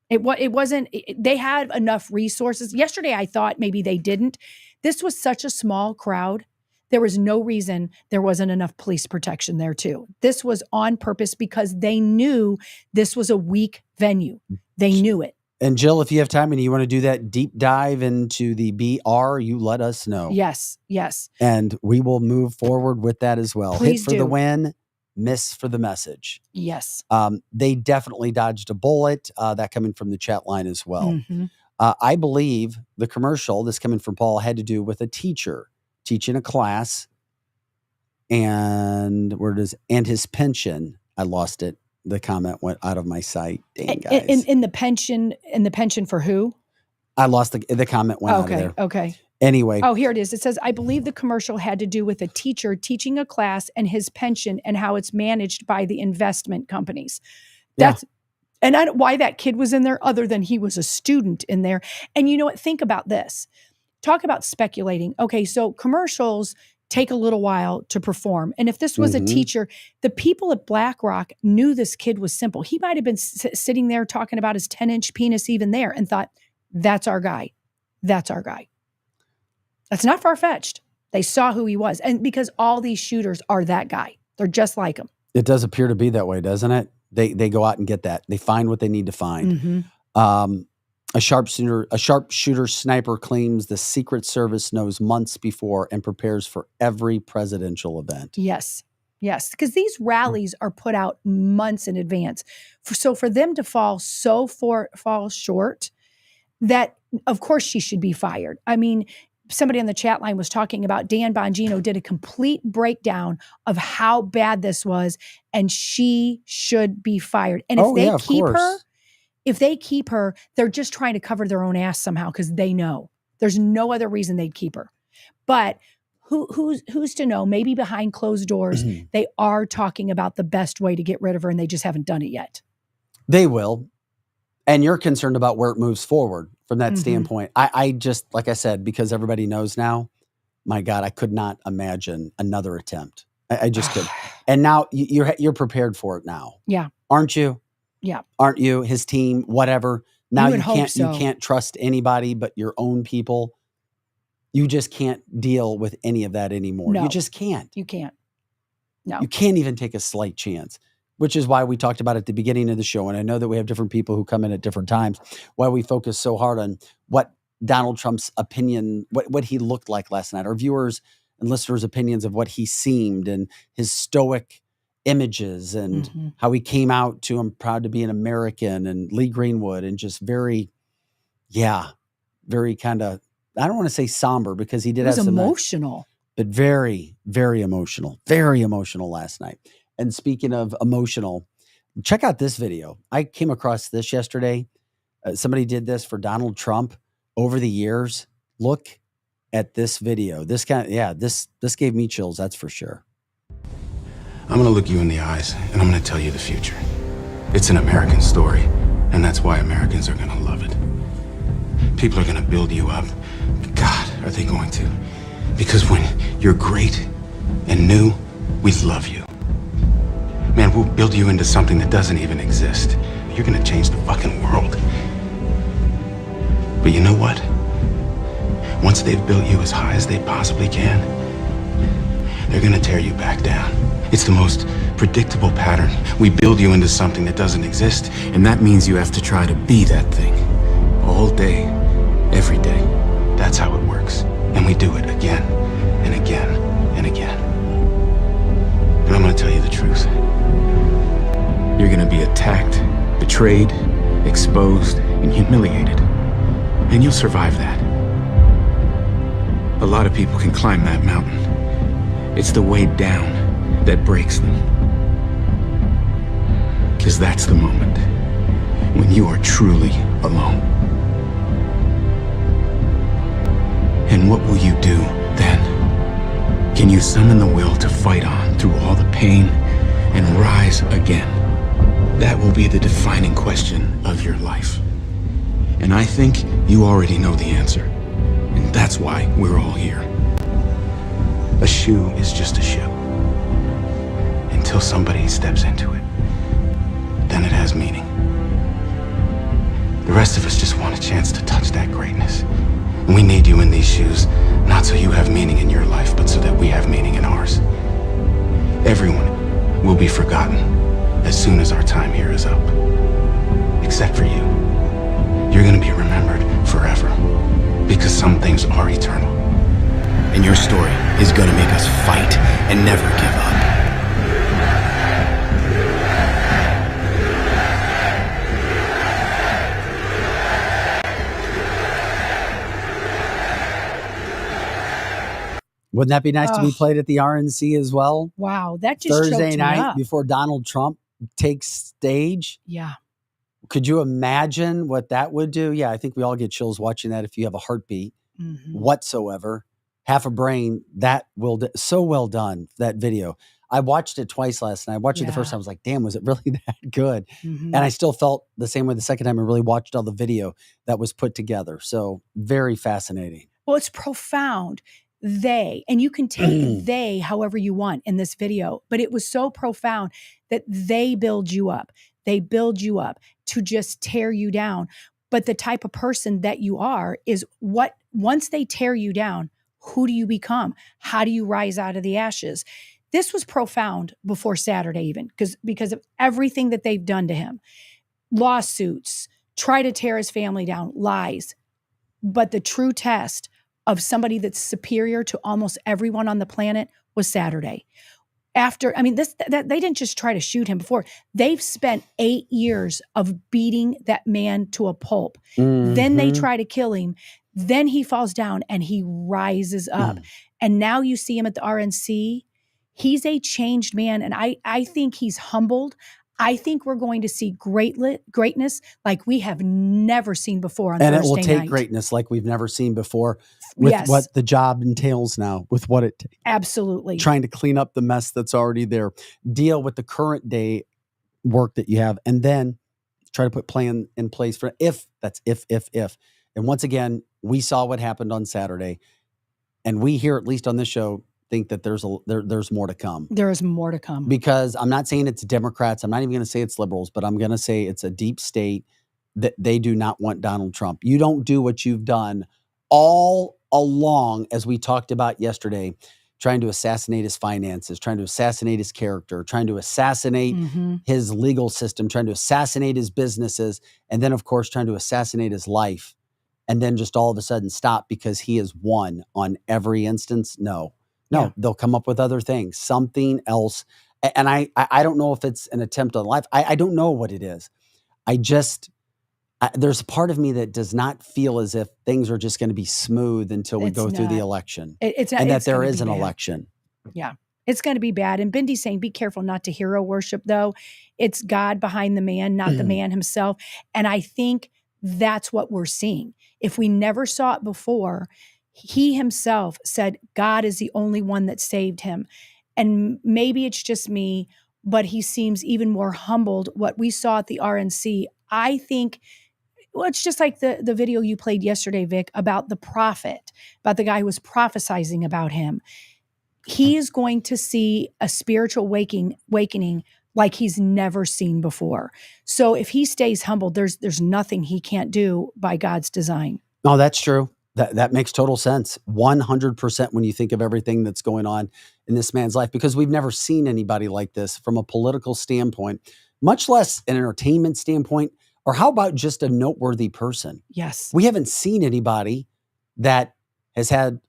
It wasn't, they had enough resources. Yesterday, I thought maybe they didn't. This was such a small crowd. There was no reason there wasn't enough police protection there too. This was on purpose because they knew this was a weak venue. They knew it. And Jill, if you have time and you want to do that deep dive into the BR, you let us know. Yes. And we will move forward with that as well. Please Hit for the win, miss for the message. Yes. They definitely dodged a bullet. That coming from the chat line as well. Mm-hmm. I believe the commercial, this coming from Paul, had to do with a teacher teaching a class, and and his pension. I lost it. The comment went out of my sight. Dang, guys. In the pension for who? I lost the comment went out of there. Okay. Anyway. Oh, here it is. It says, I believe the commercial had to do with a teacher teaching a class and his pension and how it's managed by the investment companies. Why that kid was in there other than he was a student in there. And you know what? Think about this. Talk about speculating. Okay, so commercials take a little while to perform. And if this was a teacher, the people at BlackRock knew this kid was simple. He might have been sitting there talking about his 10-inch penis even there and thought, that's our guy. That's our guy. That's not far-fetched. They saw who he was. And because all these shooters are that guy. They're just like him. It does appear to be that way, doesn't it? They go out and get that. They find what they need to find. A sharpshooter sniper claims the Secret Service knows months before and prepares for every presidential event. Yes. Because these rallies are put out months in advance. So for them to fall short, that of course she should be fired. I mean, somebody on the chat line was talking about Dan Bongino did a complete breakdown of how bad this was, and she should be fired. And if they keep her, they're just trying to cover their own ass somehow because they know there's no other reason they'd keep her. But who's to know? Maybe behind closed doors, they are talking about the best way to get rid of her, and they just haven't done it yet. They will. And you're concerned about where it moves forward from that standpoint. I just, like I said, because everybody knows now, my God, I could not imagine another attempt. I just could. And now you're prepared for it now. Yeah. Aren't you? Yeah. Aren't you? His team, whatever. Now you can't trust anybody but your own people. You just can't deal with any of that anymore. No. You just can't. You can't. No. You can't even take a slight chance. Which is why we talked about at the beginning of the show, and I know that we have different people who come in at different times, why we focus so hard on what Donald Trump's opinion, what he looked like last night, our viewers and listeners' opinions of what he seemed and his stoic images and how he came out to him proud to be an American, and Lee Greenwood, and just very kind of, I don't want to say somber because he did have some emotional, but very, very emotional last night. And speaking of emotional, check out this video. I came across this yesterday. Somebody did this for Donald Trump over the years. Look at this video. This gave me chills, that's for sure. I'm going to look you in the eyes, and I'm going to tell you the future. It's an American story, and that's why Americans are going to love it. People are going to build you up. God, are they going to? Because when you're great and new, we love you. Man, we'll build you into something that doesn't even exist. You're gonna change the fucking world. But you know what? Once they've built you as high as they possibly can, they're gonna tear you back down. It's the most predictable pattern. We build you into something that doesn't exist, and that means you have to try to be that thing. All day, every day. That's how it works. And we do it again, and again, and again. And I'm gonna tell you the truth. You're gonna be attacked, betrayed, exposed, and humiliated. And you'll survive that. A lot of people can climb that mountain. It's the way down that breaks them. Because that's the moment when you are truly alone. And what will you do then? Can you summon the will to fight on through all the pain and rise again? That will be the defining question of your life. And I think you already know the answer. And that's why we're all here. A shoe is just a shoe. Until somebody steps into it. Then it has meaning. The rest of us just want a chance to touch that greatness. And we need you in these shoes, not so you have meaning in your life, but so that we have meaning in ours. Everyone will be forgotten as soon as our time here is up. Except for you. You're gonna be remembered forever. Because some things are eternal. And your story is gonna make us fight and never give up. Wouldn't that be nice to be played at the RNC as well? Wow, that just Thursday choked me night up. before Donald Trump takes stage. Yeah. Could you imagine what that would do? Yeah, I think we all get chills watching that if you have a heartbeat whatsoever, half a brain. That will so well done, that video. I watched it twice last night. I watched it the first time. I was like, damn, was it really that good? And I still felt the same way the second time I really watched all the video that was put together. So very fascinating. Well, it's profound. And you can take they however you want in this video, but it was so profound that they build you up. They build you up to just tear you down. But the type of person that you are is what, once they tear you down, who do you become? How do you rise out of the ashes? This was profound before Saturday even, because of everything that they've done to him. Lawsuits, try to tear his family down, lies. But the true test of somebody that's superior to almost everyone on the planet was Saturday. They didn't just try to shoot him before. They've spent 8 years of beating that man to a pulp. Then they try to kill him. Then he falls down and he rises up. And now you see him at the RNC. He's a changed man. And I think he's humbled. I think we're going to see greatness like we have never seen before on Thursday night. And it will take greatness like we've never seen before with what the job entails now, with what it takes. Absolutely. Trying to clean up the mess that's already there, deal with the current day work that you have, and then try to put plan in place for if. And once again, we saw what happened on Saturday, and we here, at least on this show, think that there's more to come. There is more to come. Because I'm not saying it's Democrats. I'm not even going to say it's liberals, but I'm going to say it's a deep state that they do not want Donald Trump. You don't do what you've done all along, as we talked about yesterday, trying to assassinate his finances, trying to assassinate his character, trying to assassinate his legal system, trying to assassinate his businesses, and then, of course, trying to assassinate his life, and then just all of a sudden stop because he has won on every instance. No, they'll come up with other things, something else. And I don't know if it's an attempt on life. I don't know what it is. There's a part of me that does not feel as if things are just going to be smooth until we go through the election. And that there is an election. Yeah, it's going to be bad. And Bindy's saying, be careful not to hero worship, though. It's God behind the man, not the man himself. And I think that's what we're seeing. If we never saw it before, he himself said God is the only one that saved him. And maybe it's just me, but he seems even more humbled. What we saw at the RNC, I think, well, it's just like the video you played yesterday, Vic, about the prophet, about the guy who was prophesying about him. He is going to see a spiritual awakening like he's never seen before. So if he stays humble, there's nothing he can't do by God's design. No, that's true. That makes total sense. 100% when you think of everything that's going on in this man's life, because we've never seen anybody like this from a political standpoint, much less an entertainment standpoint, or how about just a noteworthy person? Yes. We haven't seen anybody that has had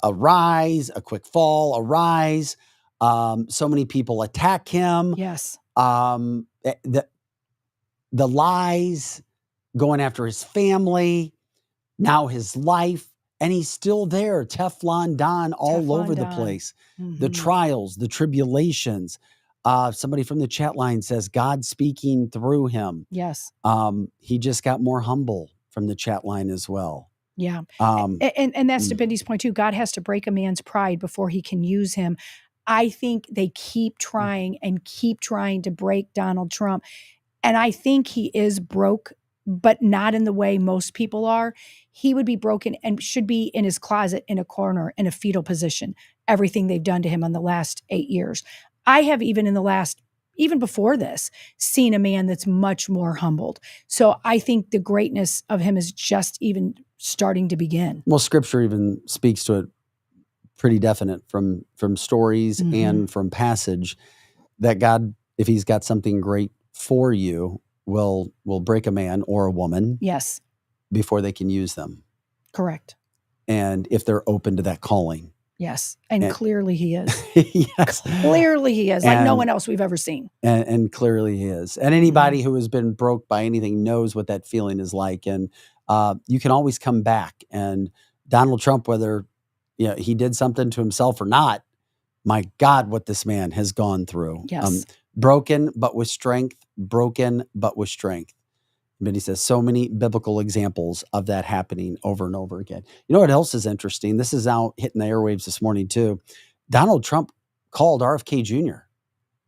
a rise, a quick fall, a rise. So many people attack him. Yes. The lies, going after his family, now his life. And he's still there, Teflon Don, all Teflon over the Don. place. The Mhm. trials, the tribulations. Somebody from the chat line says God speaking through him. Yes. He just got more humble from the chat line as well. Yeah. Um, And that's to mm. Bendy's point too. God has to break a man's pride before he can use him. I think they keep trying and keep trying to break Donald Trump. And I think he is broke, but not in the way most people are. He would be broken and should be in his closet in a corner in a fetal position. Everything they've done to him in the last 8 years. I have even before this, seen a man that's much more humbled. So I think the greatness of him is just even starting to begin. Well, scripture even speaks to it pretty definite from stories Mhm. and from passage that God, if he's got something great for you, will break a man or a woman Yes, before they can use them. correct. And if they're open to that calling. Yes. And And- clearly he is. Yes. Clearly he is, like no And- one else we've ever seen. And clearly he is. And anybody who has been broke by anything knows what that feeling is like. And you can always come back. And Donald Trump, whether he did something to himself or not, my God, what this man has gone through. Yes. Broken, but with strength. Broken, but with strength. But he says so many biblical examples of that happening over and over again. You know what else is interesting? This is out hitting the airwaves this morning too. Donald Trump called RFK Jr.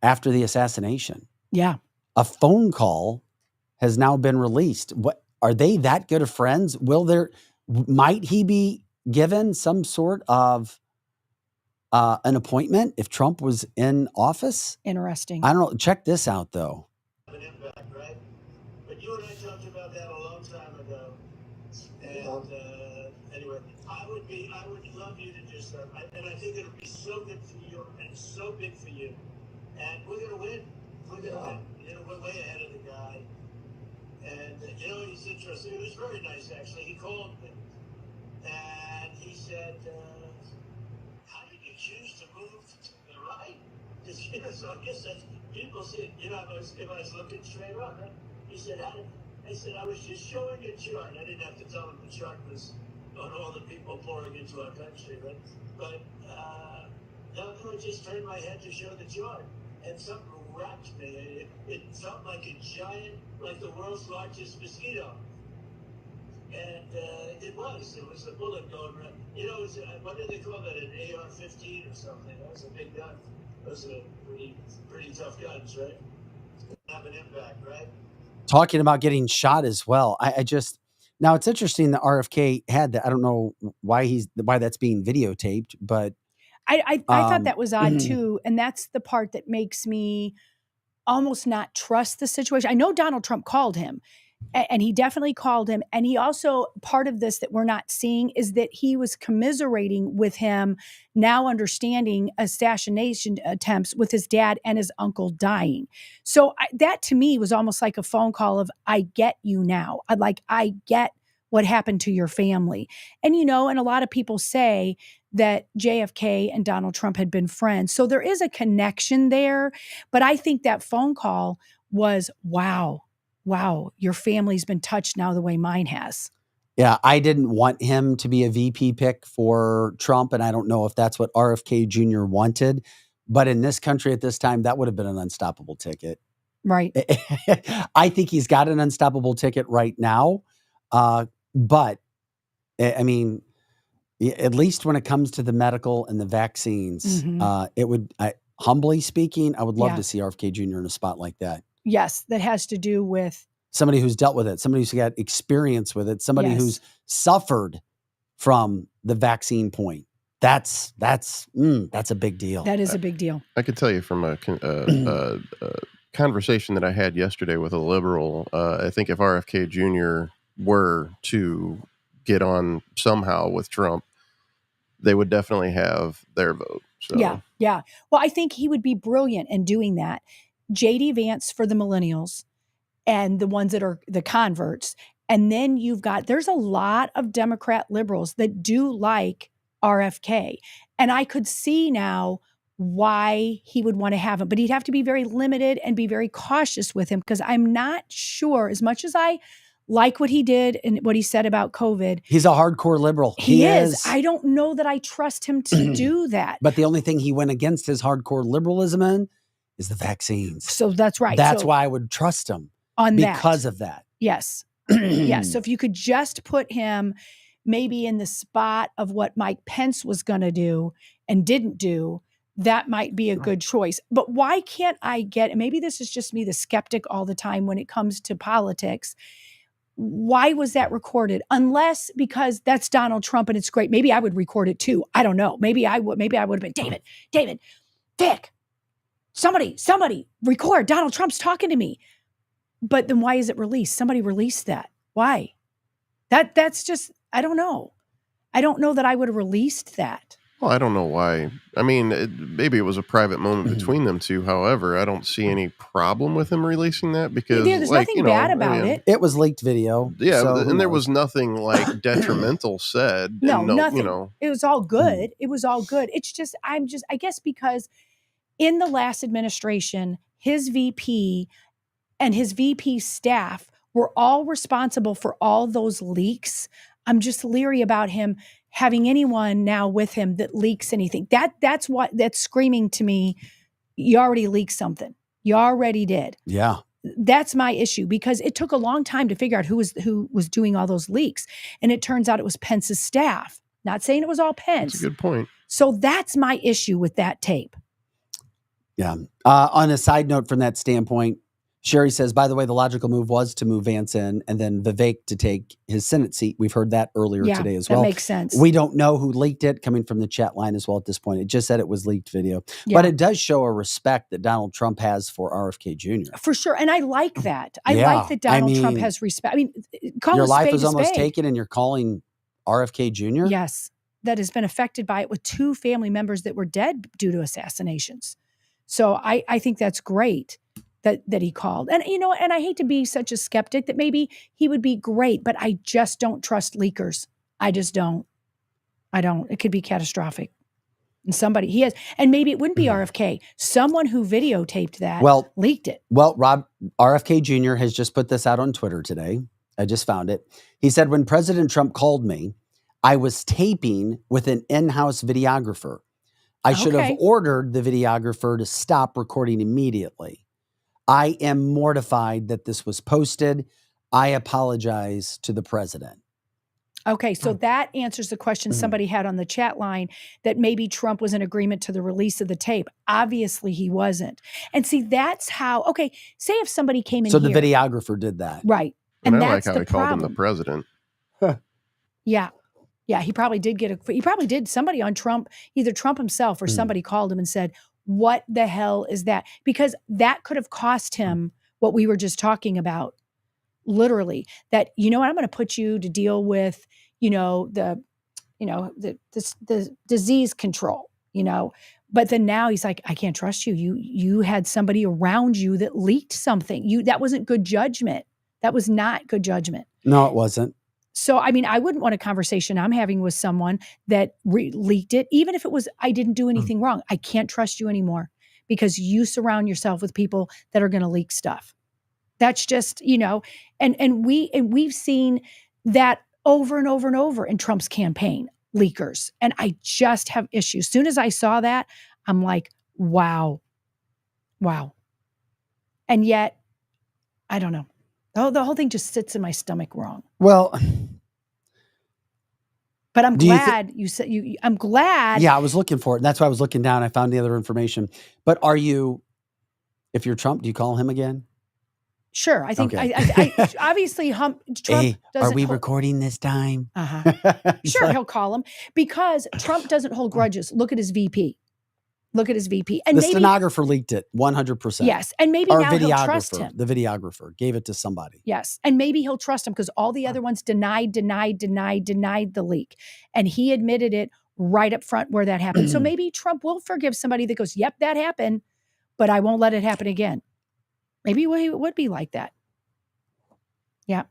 after the assassination. Yeah. A phone call has now been released. What are they that good of friends? Might he be given some sort of an appointment if Trump was in office? Interesting. I don't know. Check this out though. An impact, right? But you and I talked about that a long time ago. And anyway, I would love you to do so. And I think it'll be so good for you and so big for you. And we're going to win. We're going to win. You know, we're way ahead of the guy. And, he's interesting. It was very nice, actually. He called me. And he said, how did you choose to move to the right? So I guess that's, people say, if I was looking straight on, right? He said, I said, I was just showing a chart. I didn't have to tell him the chart was on all the people pouring into our country, right? But, no, I just turned my head to show the chart. And something wrapped me. It felt like a giant, like the world's largest mosquito. And it was a bullet going right. What did they call that? An AR-15 or something? That was a big gun. Those are pretty tough guns, right? Have an impact, right? Talking about getting shot as well. Now it's interesting that RFK had that. I don't know why that's being videotaped, but I thought that was odd too. And that's the part that makes me almost not trust the situation. I know Donald Trump called him. And he definitely called him. And he also, part of this that we're not seeing is that he was commiserating with him, now understanding assassination attempts with his dad and his uncle dying. So that to me was almost like a phone call of, I get you now. I get what happened to your family. And, and a lot of people say that JFK and Donald Trump had been friends. So there is a connection there. But I think that phone call was, wow, your family's been touched now the way mine has. Yeah, I didn't want him to be a VP pick for Trump, and I don't know if that's what RFK Jr. wanted. But in this country at this time, that would have been an unstoppable ticket. Right. I think he's got an unstoppable ticket right now. But, I mean, at least when it comes to the medical and the vaccines, humbly speaking, I would love to see RFK Jr. in a spot like that. Yes, that has to do with somebody who's dealt with it, somebody who's got experience with it, somebody who's suffered from the vaccine point. That's a big deal. That is a big deal. I could tell you from a conversation that I had yesterday with a liberal. I think if RFK Jr. were to get on somehow with Trump, they would definitely have their vote. So. Yeah. Well, I think he would be brilliant in doing that. JD Vance for the millennials and the ones that are the converts. And then there's a lot of Democrat liberals that do like RFK. And I could see now why he would want to have him, but he'd have to be very limited and be very cautious with him, because I'm not sure, as much as I like what he did and what he said about COVID. He's a hardcore liberal. He is. I don't know that I trust him to do that. But the only thing he went against his hardcore liberalism in is the vaccines. So that's right. That's why I would trust him on because of that. Yes. Yes. So if you could just put him maybe in the spot of what Mike Pence was going to do and didn't do, that might be a good choice. But why can't I get, maybe this is just me, the skeptic all the time when it comes to politics. Why was that recorded? Unless because that's Donald Trump and it's great. Maybe I would record it too. I don't know. Maybe I would have been David, Vic, somebody record. Donald Trump's talking to me. But then why is it released? Somebody released that. Why? That's just, I don't know. I don't know that I would have released that. Well, I don't know why. I mean, maybe it was a private moment between them two. However, I don't see any problem with him releasing that because there's nothing bad about it. It was leaked video. Yeah, so and there was nothing like detrimental said. No, and nothing. It was all good. It was all good. It's just, I guess because in the last administration, his VP and his VP staff were all responsible for all those leaks. I'm just leery about him having anyone now with him that leaks anything. That's screaming to me. You already leaked something. You already did. Yeah. That's my issue because it took a long time to figure out who was doing all those leaks. And it turns out it was Pence's staff. Not saying it was all Pence. That's a good point. So that's my issue with that tape. Yeah. On a side note from that standpoint, Sherry says, by the way, the logical move was to move Vance in and then Vivek to take his Senate seat. We've heard that earlier today as well. That makes sense. We don't know who leaked it, coming from the chat line as well at this point. It just said it was leaked video. Yeah. But it does show a respect that Donald Trump has for RFK Jr. For sure. And I like that. I like that Donald Trump has respect. I mean, call your life was almost taken and you're calling RFK Jr.? Yes. That has been affected by it with 2 family members that were dead due to assassinations. So I think that's great. That he called. And, and I hate to be such a skeptic that maybe he would be great, but I just don't trust leakers. I just don't. I don't. It could be catastrophic. And somebody, he has, and maybe it wouldn't be RFK. Someone who videotaped that leaked it. Well, RFK Jr. has just put this out on Twitter today. I just found it. He said, when President Trump called me, I was taping with an in-house videographer. I should have ordered the videographer to stop recording immediately. I am mortified that this was posted. I apologize to the president. Okay, so that answers the question somebody had on the chat line that maybe Trump was in agreement to the release of the tape. Obviously, he wasn't. And see, that's how, say if somebody came in so here. So the videographer did that. Right. And I like how he called him the president. Yeah. Yeah, he probably did. Somebody on Trump, either Trump himself or somebody called him and said, what the hell is that? Because that could have cost him what we were just talking about, literally. That, I'm going to put you to deal with, the disease control, But then now he's like, I can't trust you. You had somebody around you that leaked something. That wasn't good judgment. That was not good judgment. No, it wasn't. So, I mean, I wouldn't want a conversation I'm having with someone that leaked it, even if it was, I didn't do anything wrong. I can't trust you anymore because you surround yourself with people that are going to leak stuff. That's just, and we've seen that over and over and over in Trump's campaign, leakers. And I just have issues. As soon as I saw that, I'm like, wow. And yet, I don't know. The whole thing just sits in my stomach wrong. Well, but I'm glad you said I'm glad. Yeah, I was looking for it. And that's why I was looking down. I found the other information. But if you're Trump, do you call him again? Sure. I think I obviously Trump. Hey, are we recording this time? Sure, he'll call him because Trump doesn't hold grudges. Look at his VP. And the stenographer leaked it 100%. Yes. And maybe now he'll trust him. The videographer gave it to somebody. Yes. And maybe he'll trust him because all the other ones denied the leak. And he admitted it right up front where that happened. So maybe Trump will forgive somebody that goes, yep, that happened, but I won't let it happen again. Maybe he would be like that. Yeah.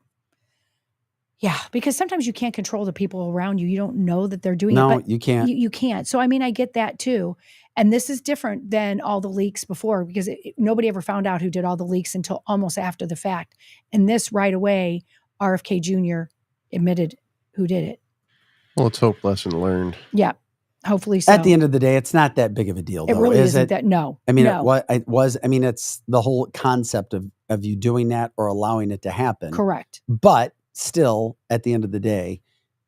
Yeah, because sometimes you can't control the people around you. You don't know that they're doing it. No, you can't. You can't. So, I mean, I get that too. And this is different than all the leaks before because nobody ever found out who did all the leaks until almost after the fact. And this right away, RFK Jr. admitted who did it. Well, let's hope lesson learned. Yeah. Hopefully so. At the end of the day, it's not that big of a deal, though. It really is isn't it? that. No. I mean, no. it was. I mean, it's the whole concept of you doing that or allowing it to happen. Correct. But still, at the end of the day,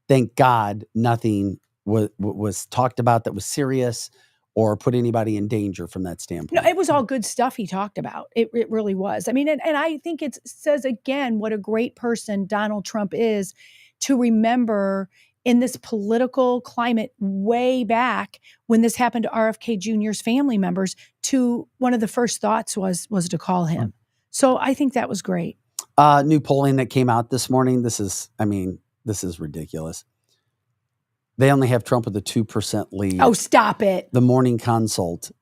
thank God nothing was talked about that was serious or put anybody in danger from that standpoint. No, it was all good stuff he talked about. It really was. I mean, and I think it says again what a great person Donald Trump is, to remember in this political climate way back when this happened to RFK Jr.'s family members, to one of the first thoughts was to call him. So I think that was great. New polling that came out this morning. This is ridiculous. They only have Trump with a 2% lead. Oh, stop it. The Morning Consult.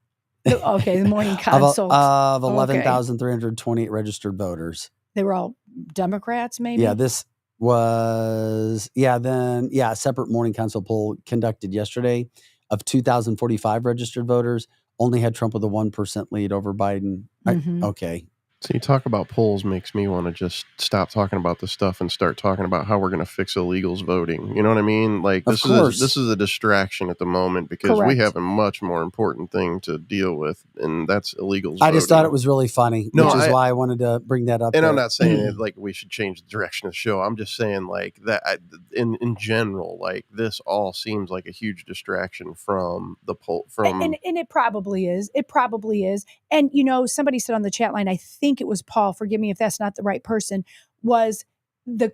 Okay, the Morning Consult. of 11,328 registered voters. They were all Democrats, maybe? Yeah, this was, a separate Morning Consult poll conducted yesterday of 2,045 registered voters only had Trump with a 1% lead over Biden. Mm-hmm. Okay. So you talk about polls makes me want to just stop talking about this stuff and start talking about how we're going to fix illegals voting. You know what I mean? Like this is a distraction at the moment because we have a much more important thing to deal with, and that's illegals. I just thought it was really funny, which is why I wanted to bring that up. And I'm not saying it like we should change the direction of the show. I'm just saying like that in general, like this all seems like a huge distraction from the poll. And it probably is. It probably is. And somebody said on the chat line, I think it was Paul, forgive me if that's not the right person, was the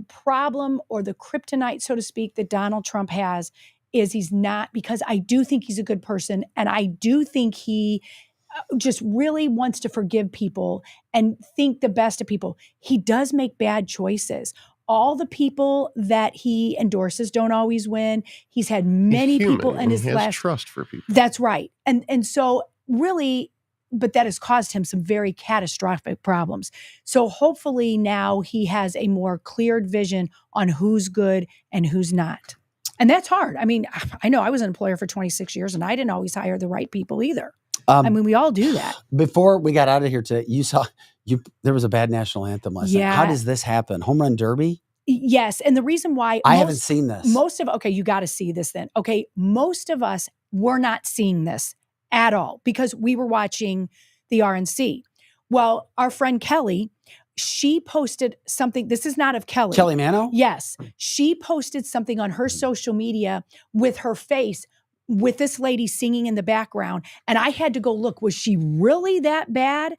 problem or the kryptonite, so to speak, that Donald Trump has is he's not, because I do think he's a good person. And I do think he just really wants to forgive people and think the best of people. He does make bad choices. All the people that he endorses don't always win. He's had many people in his last trust for people. That's right. And so really, but that has caused him some very catastrophic problems. So hopefully now he has a more cleared vision on who's good and who's not. And that's hard. I mean, I know I was an employer for 26 years and I didn't always hire the right people either. I mean, we all do that. Before we got out of here today, there was a bad national anthem last night. How does this happen? Home Run Derby? Yes. And the reason why I haven't seen this. You got to see this then. Okay. Most of us were not seeing this at all because we were watching the RNC. Well, our friend Kelly, she posted something. This is not of Kelly. Kelly Mano? Yes. She posted something on her social media with her face with this lady singing in the background. And I had to go look, was she really that bad?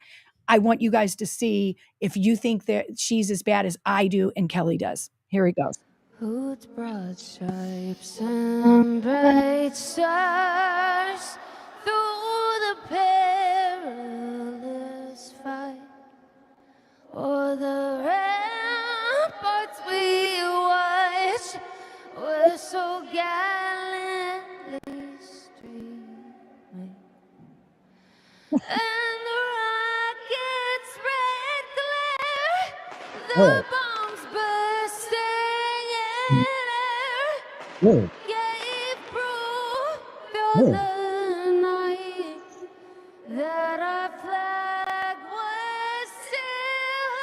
I want you guys to see if you think that she's as bad as I do and Kelly does. Here he goes. With broad stripes and bright stars through the perilous fight, o'er the ramparts we watched were so gallantly streaming, and the rockets' red glare, the bombs bursting in air, gave proof of the night that our flag was still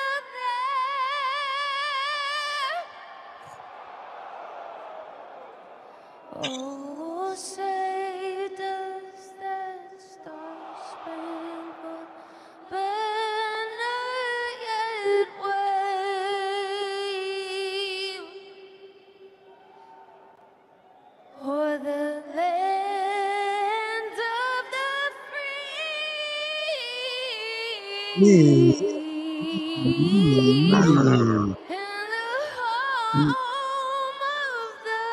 there. Oh, say does that star-spangled banner yet wave o'er the land of the free and the home of the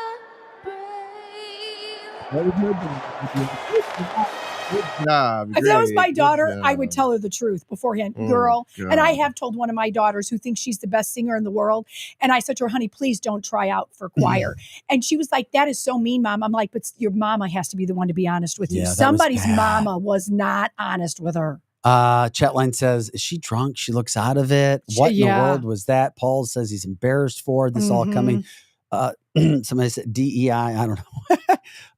Good job. If that was my Great. daughter, Good I would job. tell her the truth beforehand. Oh, Girl, and I God. have told one of my daughters who thinks she's the best singer in the world. And I said to her, honey, please don't try out for choir. And she was like, that is so mean, Mom. I'm like, but your mama has to be the one to be honest with you. Yeah, that was Somebody's bad. mama was not honest with her. Chatline says, is she drunk? She looks out of it. What in the Yeah. world was that? Paul says he's embarrassed for this all coming. Somebody said DEI, I don't know.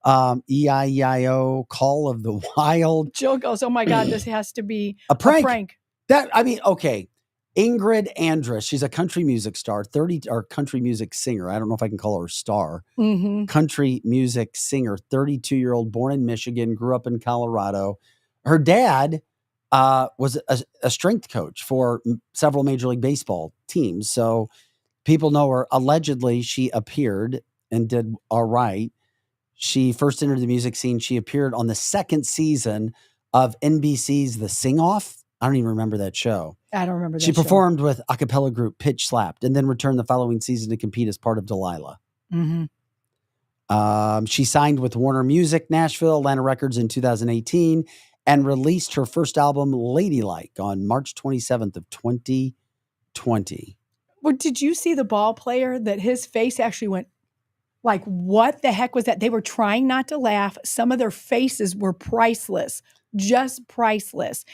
EIEIO, Call of the Wild. Jill goes, oh my God, this has to be A prank. That, I mean, okay. Ingrid Andress. She's a country music star, or country music singer. I don't know if I can call her a star. Mm-hmm. Country music singer, 32-year-old, born in Michigan, grew up in Colorado. Her dad was a strength coach for several Major League Baseball teams. So people know her. Allegedly, she appeared and did all right. She first entered the music scene. She appeared on the second season of NBC's The Sing Off. I don't even remember that show. I don't remember that She show. performed with a cappella group Pitch Slapped and then returned the following season to compete as part of Delilah. Mm-hmm. She signed with Warner Music, Nashville, Atlanta Records in 2018 and released her first album, Ladylike, on March 27th of 2020. Well, did you see the ball player that his face actually went like, what the heck was that? They were trying not to laugh. Some of their faces were priceless, just priceless.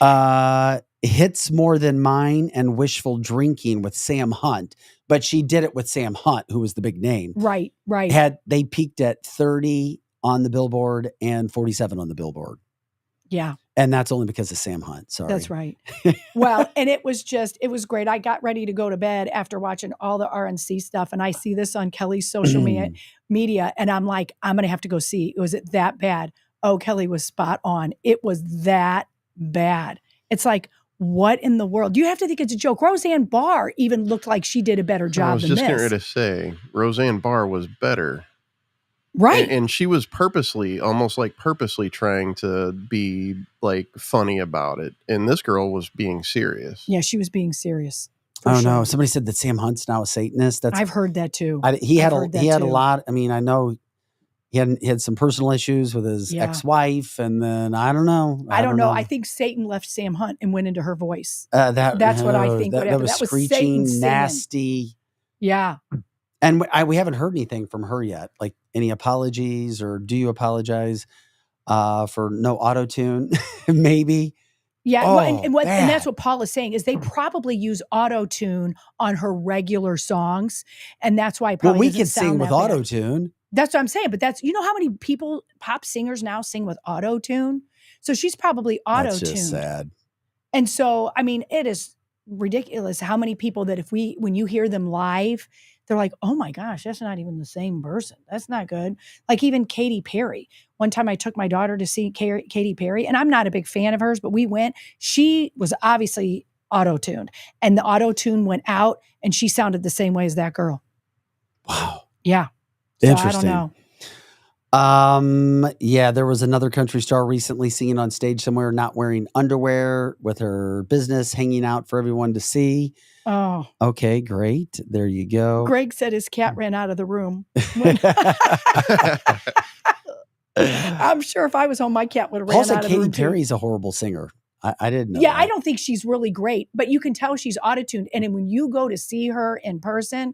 Hits More Than Mine and Wishful Drinking with Sam Hunt, but she did it with Sam Hunt, who was the big name. Right, right. They peaked at 30 on the Billboard and 47 on the Billboard. Yeah. And that's only because of Sam Hunt. Sorry. That's right. Well, and it was great. I got ready to go to bed after watching all the RNC stuff. And I see this on Kelly's social media. And I'm like, I'm going to have to go see. Was it that bad? Oh, Kelly was spot on. It was that bad. It's like, what in the world? You have to think it's a joke. Roseanne Barr even looked like she did a better job than this. I was just getting ready to say, Roseanne Barr was better. Right. And she was almost purposely trying to be like funny about it. And this girl was being serious. Yeah, she was being serious. No. Somebody said that Sam Hunt's now a Satanist. I've heard that too. He had a lot. I mean, I know he had some personal issues with his ex-wife. And then I don't know. I don't know. I think Satan left Sam Hunt and went into her voice. That's what I think. That was screeching, Satan nasty. Yeah. And we haven't heard anything from her yet. Like any apologies, or do you apologize for no auto-tune? Maybe. Yeah. And that's what Paul is saying is they probably use auto-tune on her regular songs. And that's why it probably we doesn't can sound sing with that bad. auto-tune. That's what I'm saying. But you know how many pop singers now sing with auto-tune? So she's probably auto-tuned. That's just sad. And so, I mean, it is ridiculous how many people that when you hear them live, they're like, oh my gosh, that's not even the same person. That's not good. Like even Katy Perry. One time I took my daughter to see Katy Perry, and I'm not a big fan of hers, but we went. She was obviously auto-tuned, and the auto-tune went out, and she sounded the same way as that girl. Wow. Yeah. So Interesting. I don't know. Yeah, there was another country star recently singing on stage somewhere, not wearing underwear, with her business hanging out for everyone to see. Oh. Okay, great. There you go. Greg said his cat ran out of the room. I'm sure if I was home, my cat would have ran Paul out said of the room. Katy Perry's a horrible singer. I didn't know. Yeah, that. I don't think she's really great, but you can tell she's auto-tuned. And then when you go to see her in person,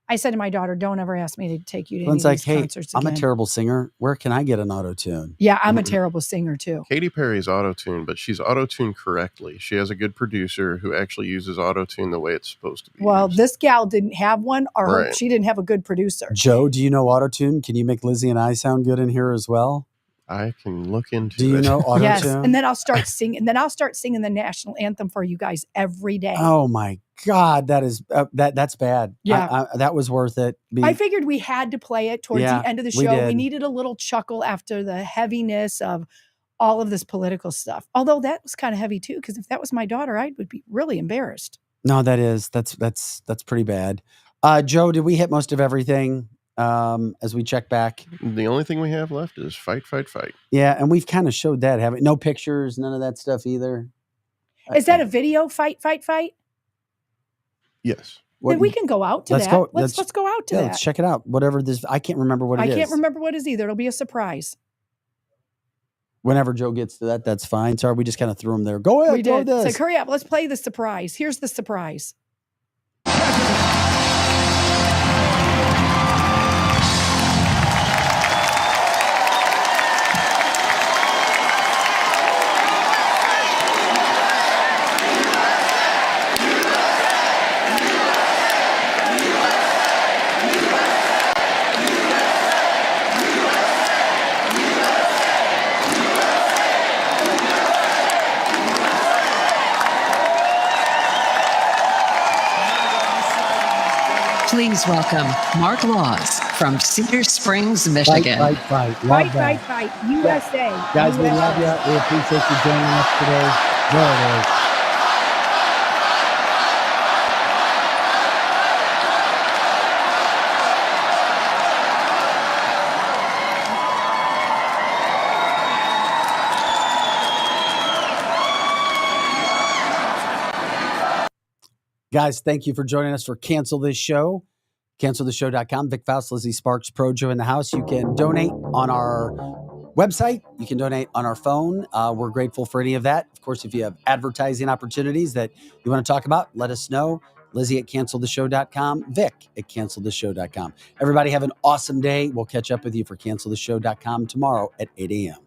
I said to my daughter, don't ever ask me to take you to any of these concerts again. I'm a terrible singer. Where can I get an auto-tune? Yeah, I'm a terrible singer too. Katy Perry's auto-tuned, but she's auto-tuned correctly. She has a good producer who actually uses auto-tune the way it's supposed to be. Well, this gal didn't have one, or Right. she didn't have a good producer. Joe, do you know auto-tune? Can you make Lizzie and I sound good in here as well? I can look into Do you know auto-tune? Yes, and then I'll start singing. And then I'll start singing the national anthem for you guys every day. Oh my God, that's bad. Yeah. That was worth it. I figured we had to play it towards the end of the we show. did. We needed a little chuckle after the heaviness of all of this political stuff. Although that was kind of heavy too, because if that was my daughter, I would be really embarrassed. No, that's pretty bad. Joe, did we hit most of everything as we check back? The only thing we have left is fight, fight, fight. Yeah, and we've kind of showed that, haven't we? No pictures, none of that stuff either. Is that a video fight, fight, fight? Yes. Then we can go out to that. Let's go out to that. Let's check it out. Whatever this, I can't remember what it is. I can't remember what it is either. It'll be a surprise. Whenever Joe gets to that, that's fine. Sorry, we just kind of threw him there. Go ahead, We go did. this. It's like, hurry up. Let's play the surprise. Here's the surprise. Please welcome Mark Laws from Cedar Springs, Fight, Michigan. fight, fight. Love Fight, that. fight, fight. USA. Guys, we USA. love you. We appreciate you joining us today. There it is. Guys, thank you for joining us for Cancel This Show. CancelTheShow.com. Vic Faust, Lizzie Sparks, Projo in the house. You can donate on our website. You can donate on our phone. We're grateful for any of that. Of course, if you have advertising opportunities that you want to talk about, let us know. Lizzie at CancelTheShow.com. Vic at CancelTheShow.com. Everybody have an awesome day. We'll catch up with you for CancelTheShow.com tomorrow at 8 a.m.